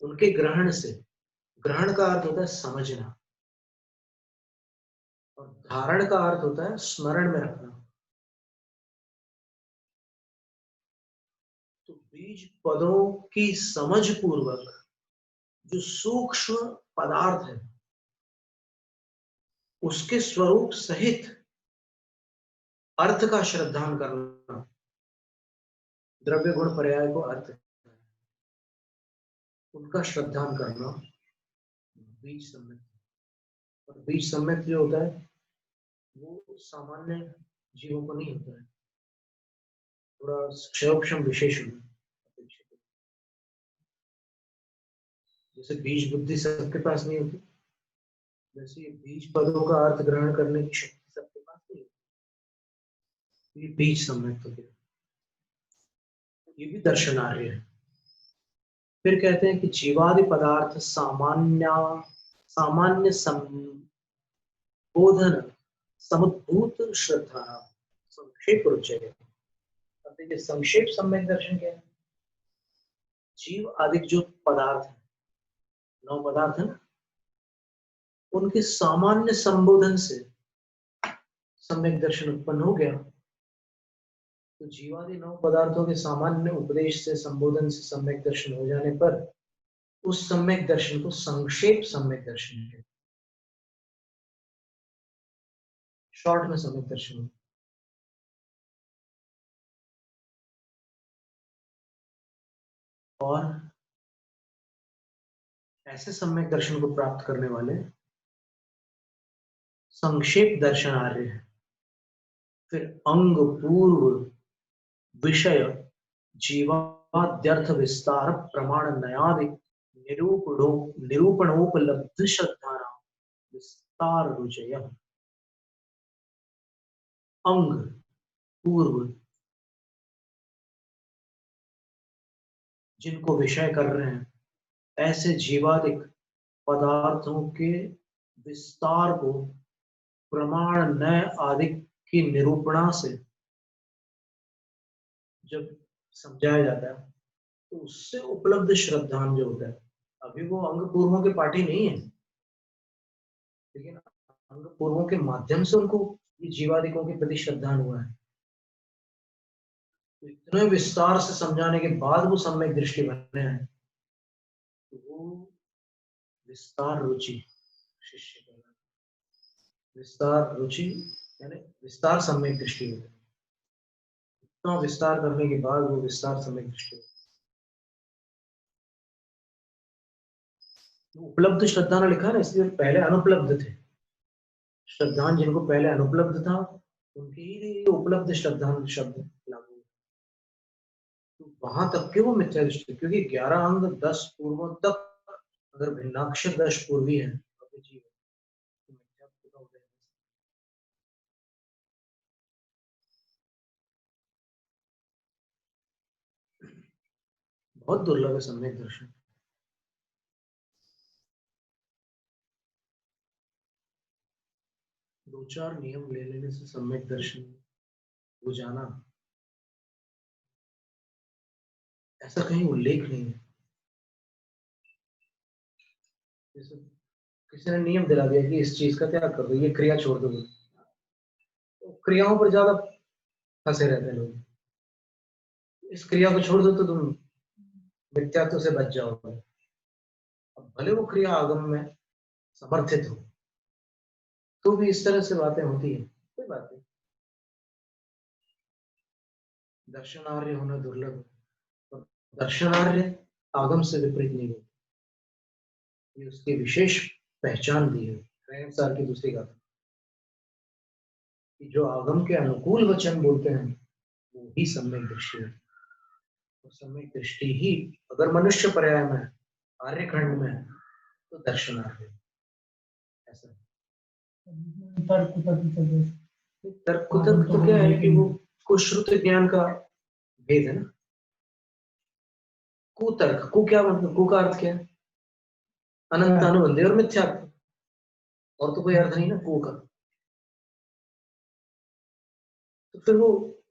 उनके ग्रहण से, ग्रहण का अर्थ होता है समझना और धारण का अर्थ होता है स्मरण में रखना। तो बीज पदों की समझ पूर्वक जो सूक्ष्म पदार्थ है उसके स्वरूप सहित अर्थ का श्रद्धान करना, द्रव्य गुण पर्याय को अर्थ, उनका श्रद्धान करना बीज सम्यक। और बीज सम्यक जो होता है वो सामान्य जीवों को नहीं होता है, थोड़ा क्षयोक्षम विशेष अपेक्षित है। जैसे बीज बुद्धि सबके पास नहीं होती, वैसे बीज पदों का अर्थ ग्रहण करने की शक्ति सबके पास नहीं होती। ये बीज सम्यक हो गया, ये भी दर्शनार्य है। फिर कहते हैं कि जीवादि पदार्थ सामान्य संबोधन समुद्भूत श्रद्धा संक्षेप रुचय। अब देखिए संक्षेप सम्यक दर्शन क्या है? जीव आदि जो पदार्थ है, 9 पदार्थ है ना, उनके सामान्य संबोधन से सम्यक दर्शन उत्पन्न हो गया। तो जीवादि 9 पदार्थों के सामान्य उपदेश से, संबोधन से सम्यक दर्शन हो जाने पर उस सम्यक दर्शन को संक्षेप सम्यक दर्शन है, शॉर्ट में सम्यक दर्शन। और ऐसे सम्यक दर्शन को प्राप्त करने वाले संक्षेप दर्शन आर्य है। फिर अंग पूर्व विषय जीवाद्यर्थ विस्तार प्रमाण नयादि निरूपणोपलब्ध श्रद्धा विस्तार रुचय। अंग पूर्व जिनको विषय कर रहे हैं, ऐसे जीवादिक पदार्थों के विस्तार को प्रमाण नय आदि की निरूपणा से जब समझाया जाता है तो उससे उपलब्ध श्रद्धान जो होता है, अभी वो अंग पूर्वों के पाठी नहीं है, लेकिन अंग पूर्वों के माध्यम से उनको ये जीवादिकों के प्रति श्रद्धान हुआ है। तो इतने विस्तार से समझाने के बाद वो सम्यक दृष्टि बने हैं, तो वो विस्तार रुचि शिष्य कहलाता है। विस्तार रुचि यानी विस्तार सम्यक दृष्टि होता है। इतना विस्तार करने के बाद वो विस्तार सम्यक दृष्टि होता है। उपलब्ध श्रद्धान लिखा है ना, इसलिए पहले अनुपलब्ध थे। श्रद्धान जिनको पहले अनुपलब्ध था उनके ही उपलब्ध श्रद्धान शब्द लागू, तो वहां तक के वो मिथ्या दृष्टि, क्योंकि 11 अंग 10 पूर्वों तक अगर भिन्नाक्षर 10 पूर्वी है तो जीव तो मिथ्या पूरा हो जाएगा। बहुत दुर्लभ है सम्यक दर्शन। दो चार नियम ले लेने से सम्यक दर्शन हो जाना, ऐसा कहीं उल्लेख नहीं है। जैसे किसी ने नियम दिला दिया कि इस चीज का त्याग कर दो, ये क्रिया छोड़ दो, तो क्रियाओं पर ज्यादा फंसे रहते हैं लोग। इस क्रिया को छोड़ दो तो तुम मिथ्यात्व से बच जाओगे। अब भले वो क्रिया आगम में समर्थित हो, तो भी इस तरह से बातें होती है, कोई बात नहीं। दर्शनार्य होना दुर्लभ है, और दर्शनार्य आगम से विपरीत नहीं होता, ये उसकी विशेष पहचान दी है। सार की दूसरी गाथा कि जो आगम के अनुकूल वचन बोलते हैं वो ही सम्यक दृष्टि है। और सम्यक दृष्टि ही अगर मनुष्य पर्याय में आर्यखंड में है तो दर्शनार्य ऐसा। तर्क कुतर्क तो क्या है कि वो कुश्रुत ज्ञान का भेद है ना। कुतर्क कु क्या मतलब, कु का अर्थ क्या है? अनंत अनुबंधी और मिथ्यात्व, और तो कोई अर्थ नहीं ना कु का। तो फिर वो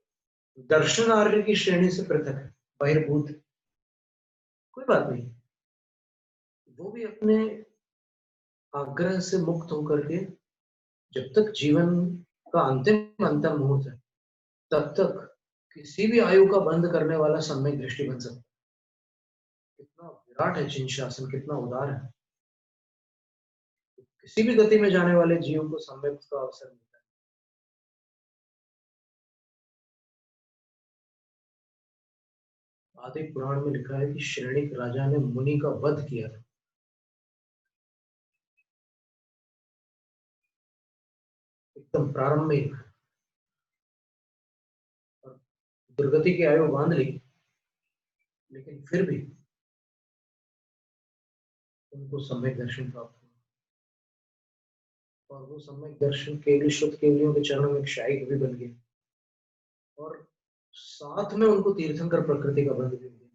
दर्शन आर्य की श्रेणी से पृथक है, बहिर्भूत, कोई बात नहीं। वो भी अपने आग्रह से मुक्त होकर के जब तक जीवन का अंतिम मुहूर्त है तब तक किसी भी आयु का बंद करने वाला सम्यक दृष्टि बन सकता है। कितना विराट है जिन शासन, कितना उदार है। किसी भी गति में जाने वाले जीव को सम्यक का अवसर मिलता है। आदि पुराण में लिखा है कि श्रेणिक राजा ने मुनि का वध किया था। एकदम प्रारंभ में दुर्गति की आयु बांध ली, लेकिन फिर भी उनको सम्यक दर्शन प्राप्त हुआ, और वो सम्यक दर्शन केवली शुद्ध केवलियों के चरणों में शाही भी बन गए, और साथ में उनको तीर्थंकर प्रकृति का बंध भी हो गया।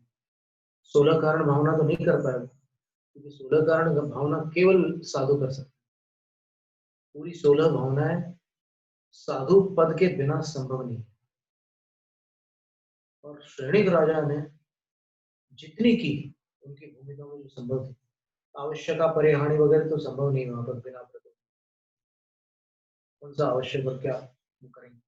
16 कारण भावना तो नहीं कर पाएगा, क्योंकि 16 कारण भावना केवल साधु कर सकते। पूरी 16 भावनाएं साधु पद के बिना संभव नहीं। और श्रेणिक राजा ने जितनी की उनकी भूमिका में जो संभव थी, आवश्यक परिहानी वगैरह तो संभव नहीं वहां पर बिना प्रकृति। कौन सा आवश्यक और क्या करेंगे।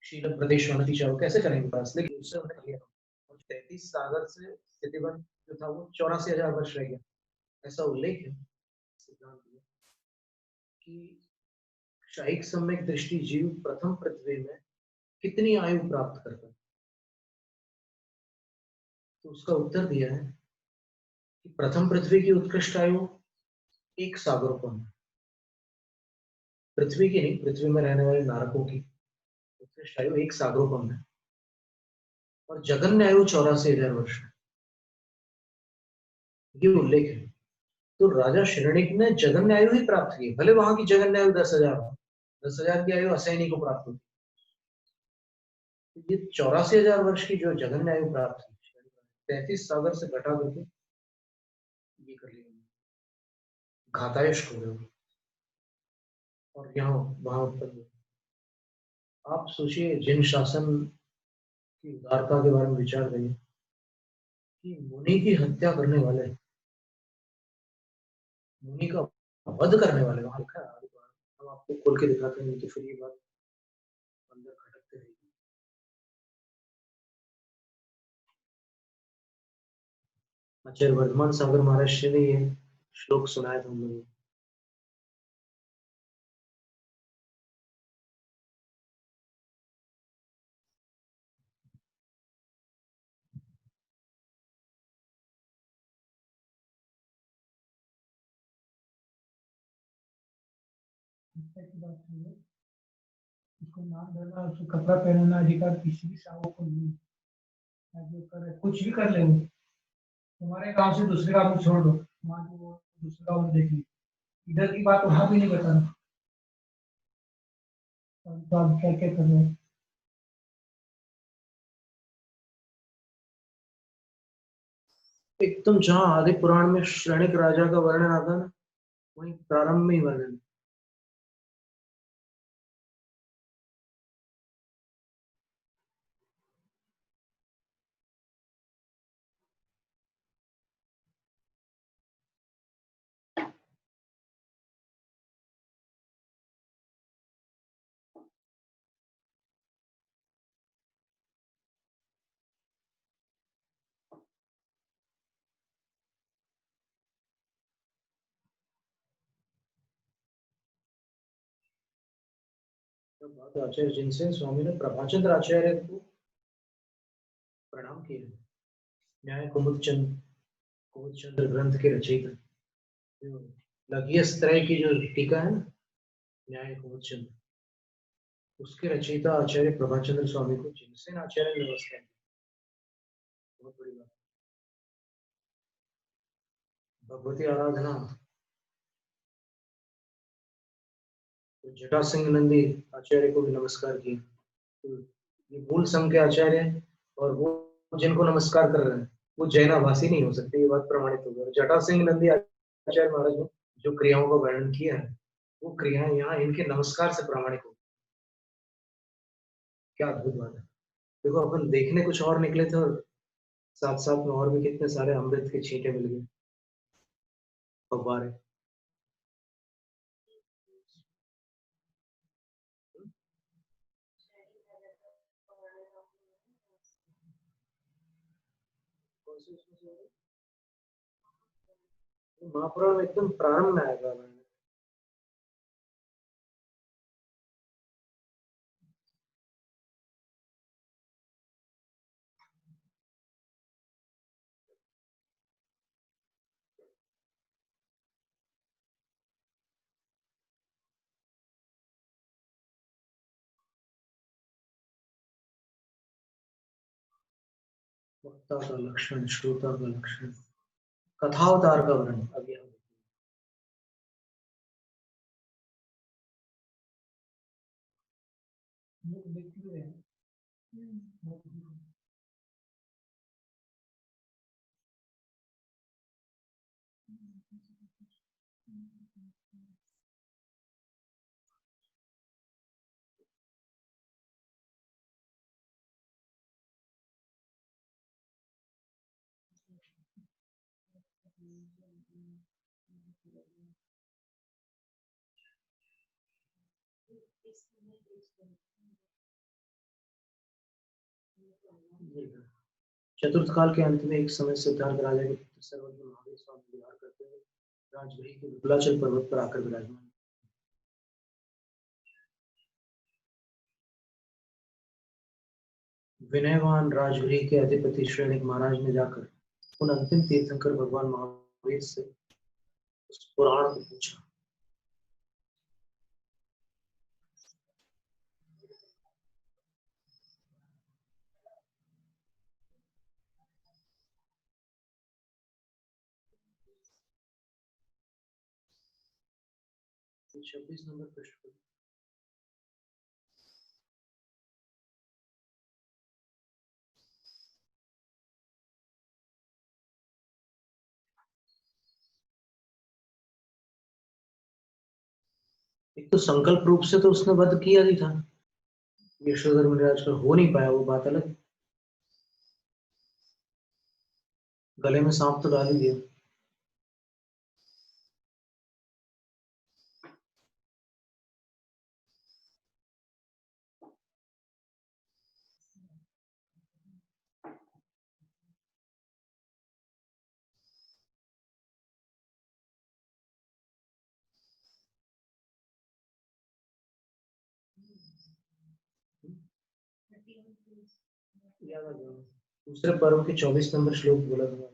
शील प्रदेश होना चाहो कैसे करेंगे पास, लेकिन उससे उन्हें लिया और 33 सागर से स्थितिबंध जो था वो 84,000 वर्ष रह गया। ऐसा उल्लेख है सिद्धांत में कि शाहीक सम्यक दृष्टि जीव प्रथम पृथ्वी में कितनी आयु प्राप्त करता है, तो उसका उत्तर दिया है कि प्रथम पृथ्वी की उत्कृष्ट आयु 1 सागरोपम है। पृथ्वी की नहीं, पृथ्वी में रहने वाले नारकों की उत्कृष्ट आयु 1 सागरोपम है और जगन्य आयु 84,000 वर्ष है, ये उल्लेख है। तो राजा शरणिक ने जगन्य आयु ही प्राप्त की, भले वहां की जगन्य आयु 10,000 हो, 10,000 की आयु असैनी को प्राप्त होती, तो ये 84,000 वर्ष की जो जगन्य आयु प्राप्त की, 33 सागर से घटा करके ये कर लिया, घातायुष हो गए और यहाँ वहां उत्पन्न हुआ। आप सोचिए, जिन शासन की उदारता के बारे में विचार करिए कि मुनि की हत्या करने वाले, मुनि का वध करने वाले, वहां लिखा है, हम आपको खोल के दिखाते हैं तो फिर ये बात अंदर खटकते रहेगी। आचार्य वर्धमान सागर महाराज ने ये श्लोक सुनाया था हम लोगों को। की बात है, उसको नाम देना, उसको कपड़ा पहनाना अधिकार किसी भी शावक को नहीं है। जो करे कुछ भी कर ले वो, तुम्हारे गांव से दूसरे गांव में छोड़ दो, वहां जो वो दूसरे गांव में देख ली, इधर की बात वहां भी नहीं बताना। तो आप क्या क्या कर रहे हैं? एकदम जहाँ आदि पुराण में श्रेणिक राजा का वर्णन आता है ना, वहीं प्रारंभ में ही वर्णन। बात आचार्य जिनसे स्वामी ने प्रभाचंद्र आचार्य को प्रणाम किया, न्याय कुमुद चंद्र ग्रंथ के रचयिता, लघियस त्रय की जो टीका है ना, न्याय कुमुद चंद्र, उसके रचयिता आचार्य प्रभाचंद्र स्वामी को जिनसे आचार्य ने नमस्कार किया। बहुत बड़ी बात। भगवती आराधना तो जटा सिंह नंदी आचार्य को भी नमस्कार किया। तो ये मूल संघ के आचार्य हैं और वो जिनको नमस्कार कर रहे हैं वो जैनाभासी नहीं हो सकते, ये बात प्रमाणित हो गई। जटा सिंह नंदी आचार्य महाराज ने जो क्रियाओं का वर्णन किया है, वो क्रियाएं यहाँ इनके नमस्कार से प्रमाणित हो। क्या अद्भुत बात है। देखो, अपन देखने कुछ और निकले थे और साथ साथ में और भी कितने सारे अमृत के छींटे मिल गए, फव्वारे। महापुराण में एकदम प्रारंभ में आएगा। वक्ता का लक्षण, श्रोता का लक्षण, कथावतार का वर्णन। अब यहाँ देखते हैं। चतुर्थ काल के अंत में एक समय सिद्धार्थ राजा के पुत्र सर्वज्ञ महावीर स्वामी विहार करते हुए राजगृह के विपुलाचल पर्वत पर आकर विराजमान। विनयवान राजगृह के अधिपति श्रेणिक महाराज ने जाकर उन अंतिम तीर्थंकर भगवान महावीर से उस पुराण को पूछा। तो 26 नंबर प्रश्न। एक तो संकल्प रूप से तो उसने वध किया ही था, यशोधर महाराज का हो नहीं पाया, वो बात अलग। गले में सांप तो डाल ही दिया। याद आ गया। दूसरे पर्व के 24 नंबर श्लोक बोला था।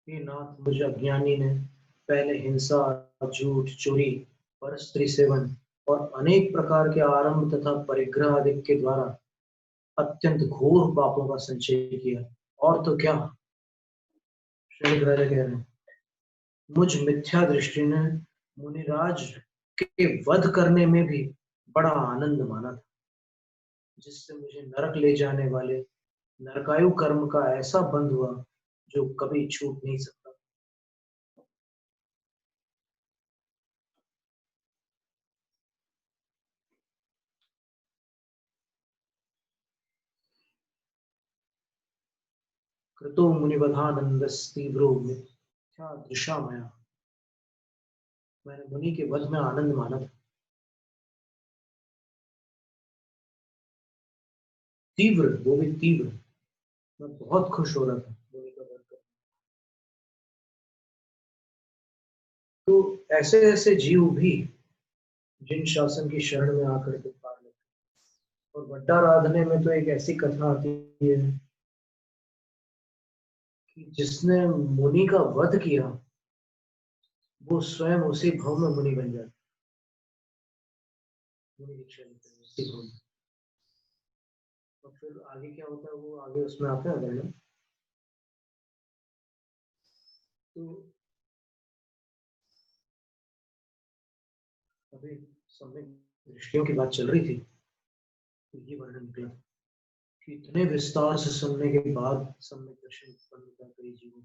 हे नाथ, मुझ अज्ञानी ने पहले हिंसा, झूठ, चोरी, पर स्त्री सेवन और अनेक प्रकार के आरंभ तथा परिग्रह आदि के द्वारा अत्यंत घोर पापों का संचय किया। और तो क्या, श्री राजा कह रहे हैं, मुझ मिथ्या दृष्टि ने मुनिराज के वध करने में भी बड़ा आनंद माना था, जिससे मुझे नरक ले जाने वाले नरकायु कर्म का ऐसा बंध हुआ जो कभी छूट नहीं सकता। कृतो मुनिवधानंदस्तीव्रो मिथ्या दृशा मया। मैंने मुनि के वध में आनंद माना था, तीव्र, वो भी तीव्र। मैं बहुत खुश हो रहा था मुनि का वध कर। तो ऐसे ऐसे जीव भी जिन शासन की शरण में आकर के पार लेते, और वड्डाराधने में तो एक ऐसी कथा आती है कि जिसने मुनि का वध किया वो स्वयं उसी भाव में मुनि बन जाता, मुनि दीक्षा लेते हैं उसी भाव में। और फिर आगे क्या होता है वो आगे उसमें आता है वर्णन। तो अभी सम्यक दृष्टियों की बात चल रही थी, तो ये वर्णन निकला कि इतने विस्तार से सुनने के बाद सम्यक दर्शन उत्पन्न होता है कई जीवों,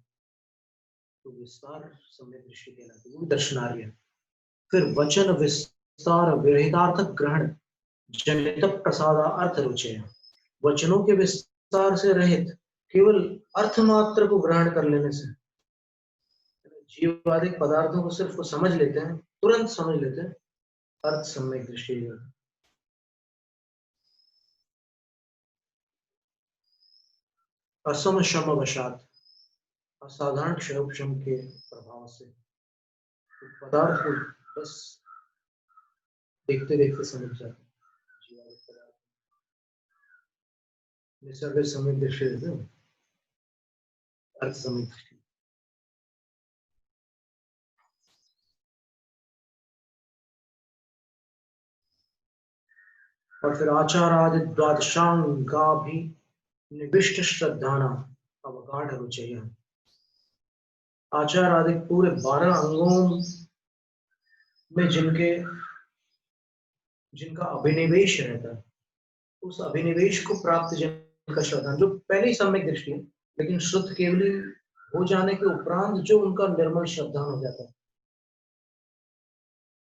तो विस्तार सम्यक दृष्टि कहलाती है, वो भी दर्शनार्य। फिर वचन विस्तार विरहितार्थक ग्रहण जनित प्रसादा अर्थ रुचय। वचनों के विस्तार से रहित केवल अर्थ मात्र को ग्रहण कर लेने से, जीवादिक पदार्थों को सिर्फ वो समझ लेते हैं, तुरंत समझ लेते हैं, अर्थ सम्यक दृष्टि। असम शम वशात, असाधारण क्षयोपशम के प्रभाव से पदार्थ को बस देखते देखते समझ जाते हैं। निसर्ग सम्यक दृष्टि देते हैं, अर्थ सम्यक दृष्टि। और फिर आचार आदि द्वादशांगा भी निविष्ट श्रद्धाना अवगाढ़ रुचय। आचार आदि पूरे 12 अंगों में जिनका अभिनिवेश रहता है, उस अभिनिवेश को प्राप्त जिनका श्रद्धा, जो पहले ही सम्यक दृष्टि है लेकिन शुद्ध केवली हो जाने के उपरांत जो उनका निर्मल श्रद्धा हो जाता है।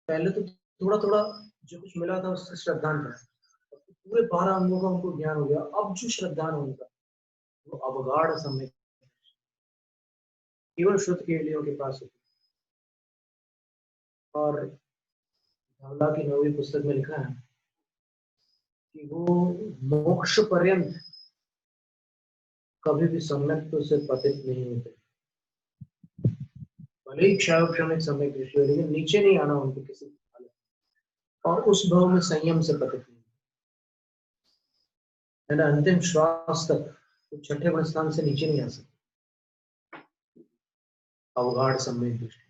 पहले तो थोड़ा थोड़ा जो कुछ मिला था उससे श्रद्धान था, पूरे 12 अंगों का उनको ज्ञान हो गया, अब जो श्रद्धान उनका वो अवगाढ़ सम्यक। केवल शुद्ध केवलियों के पास होती है। और धवला की 9वीं पुस्तक में लिखा है कि वो मोक्ष पर्यंत कभी भी सम्यक से पतित नहीं होते। भले ही क्षारोक्षण सम्यक दृष्टि हो, लेकिन नीचे नहीं आना उनको किसी हालत में। और उस भाव में संयम से पतित नहीं है ना, अंतिम श्वास तक तो छठे गुण स्थान से नीचे नहीं आ सकते। अवगाढ़ सम्यक दृष्टि।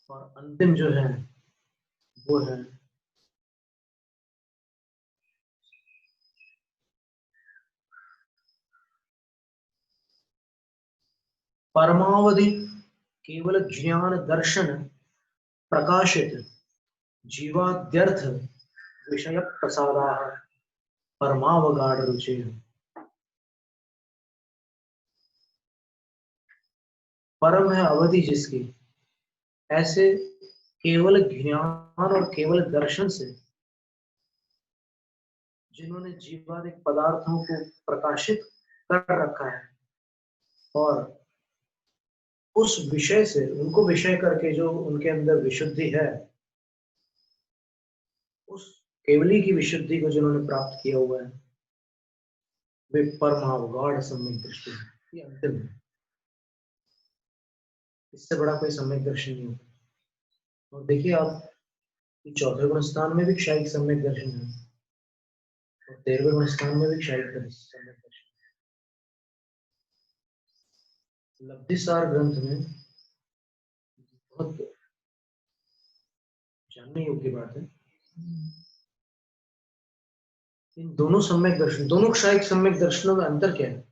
और अंतिम जो है वो है परमावधि केवल ज्ञान दर्शन प्रकाशित जीवाद्यर्थ विषय प्रसादा परमावगाढ़ रुचि। परम है अवधि जिसकी, ऐसे केवल ज्ञान और केवल दर्शन से जिन्होंने जीवादिक पदार्थों को प्रकाशित कर रखा है और उस विषय से उनको विषय करके जो उनके अंदर विशुद्धि है, उस केवली की विशुद्धि को जिन्होंने प्राप्त किया हुआ है, वे परमावगाढ़ सम्यक दृष्टि है। ये अंतिम है, इससे बड़ा कोई सम्यक दर्शन नहीं होता। और देखिए आप, चौथे गुण स्थान में भी क्षायिक सम्यक दर्शन है और 13वें गुण स्थान में भी क्षायिक सम्यक दर्शन है। लब्धिसार ग्रंथ में बहुत जानने योग्य बात है, इन दोनों सम्यक दर्शन, दोनों क्षायिक सम्यक दर्शनों में अंतर क्या है?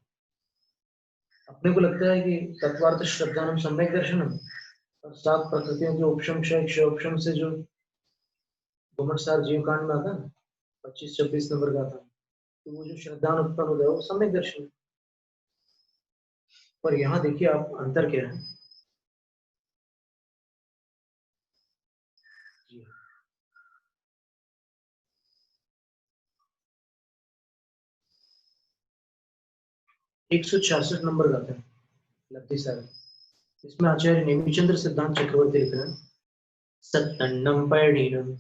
अपने को लगता है कि तत्वार्थ श्रद्धानम सम्यक दर्शनम और 7 प्रकृतियों के उपशम क्षय क्षयोपशम से जो घुमटसार जीव कांड में आता है 25-26 नंबर का था, तो वो जो श्रद्धान उत्पन्न हो गया वो सम्यक दर्शन है। पर यहाँ देखिए आप अंतर क्या है। जी 166 नंबर का था लब्धिसार। इसमें आचार्य नेमिचंद्र सिद्धांत चक्रवर्ती लिख रहे हैं, सत्तन्नम पैणीनम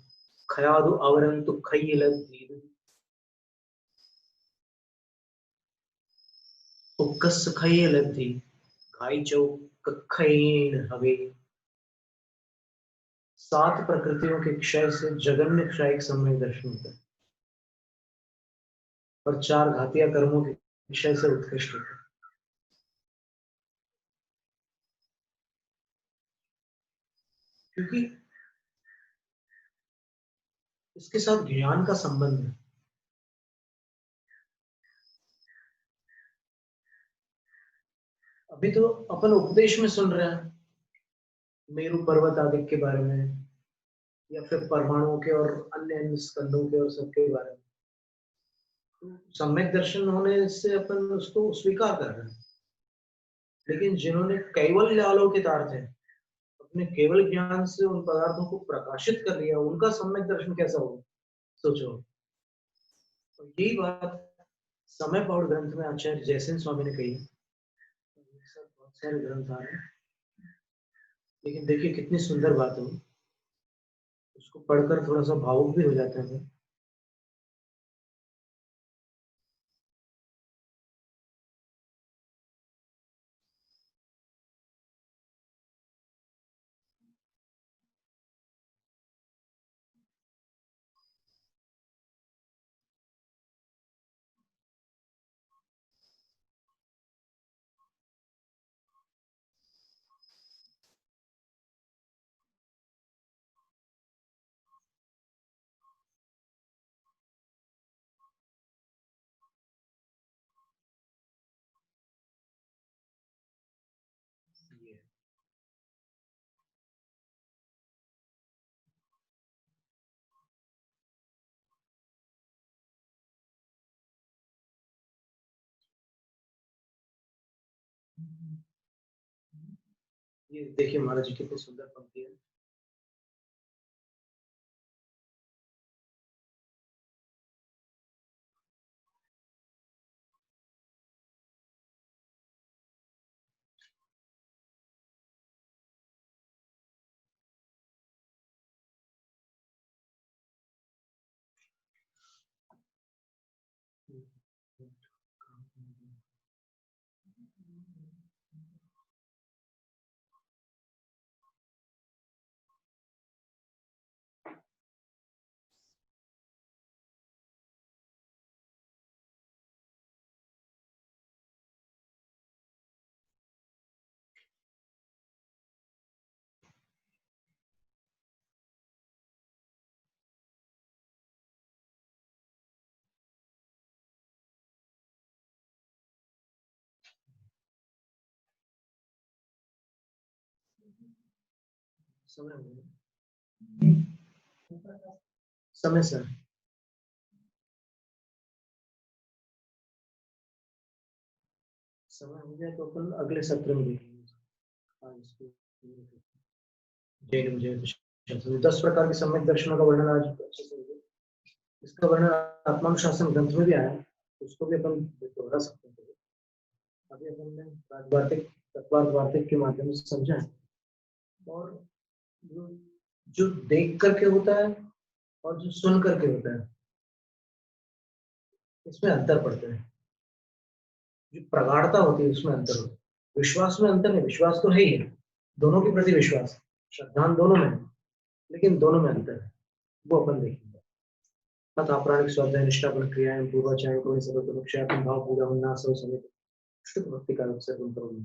खयादु अवरंतु खय्यलद्दीद उक्कस खय्यलद्दी घाई चौक कखयेन हवे। 7 प्रकृतियों के क्षय से जगन्य क्षयिक सम्यक दर्शन होता है और 4 घातिया कर्मों के क्षय से उत्कृष्ट होता है। क्योंकि इसके साथ ज्ञान का संबंध है। अभी तो अपन उपदेश में सुन रहे हैं मेरु पर्वत आदि के बारे में, या फिर परमाणुओं के और अन्य अन्य स्कंदों के और सबके बारे में, तो सम्यक दर्शन होने से अपन उसको स्वीकार कर रहे हैं। लेकिन जिन्होंने कैवल्य आलोकित अर्थ है, अपने केवल ज्ञान से उन पदार्थों को प्रकाशित कर लिया, उनका सम्यक दर्शन कैसा होगा सोचो। तो यही बात समय पौड़ ग्रंथ में आचार्य जयसेन स्वामी ने कही है। बहुत सारे ग्रंथ आ रहे हैं, लेकिन देखिए कितनी सुंदर बात है, उसको पढ़कर थोड़ा सा भावुक भी हो जाता है। ये देखिए महाराज जी कितनी सुंदर पंक्ति है। समय हो गया। समय सर समय हो गया तो अपन अगले सत्र में देखेंगे। आज इसको जय मुझे 10 प्रकार के सम्यक दर्शनों का वर्णन आज अच्छे से हो गया। इसका वर्णन आत्मानुशासन ग्रंथ में भी आया है, उसको भी अपन दोहरा सकते हैं। अभी अपन ने राजवार्तिक तत्वार्थ के माध्यम से समझा है। और जो देख करके होता है और जो सुन करके होता है, इसमें अंतर पड़ता है। जो प्रगाढ़ता होती है उसमें अंतर होता है। विश्वास में अंतर नहीं, विश्वास तो है ही है, दोनों के प्रति विश्वास, श्रद्धान दोनों में है, लेकिन दोनों में अंतर है, वो अपन देखेंगे। अपराधिक स्वाध्याय निष्ठापन क्रियाएं पूर्वाचार्य को सर्वोपक्षात्म भाव पूजा उन्नासव समेत शुद्ध भक्ति का अवसर करोगे।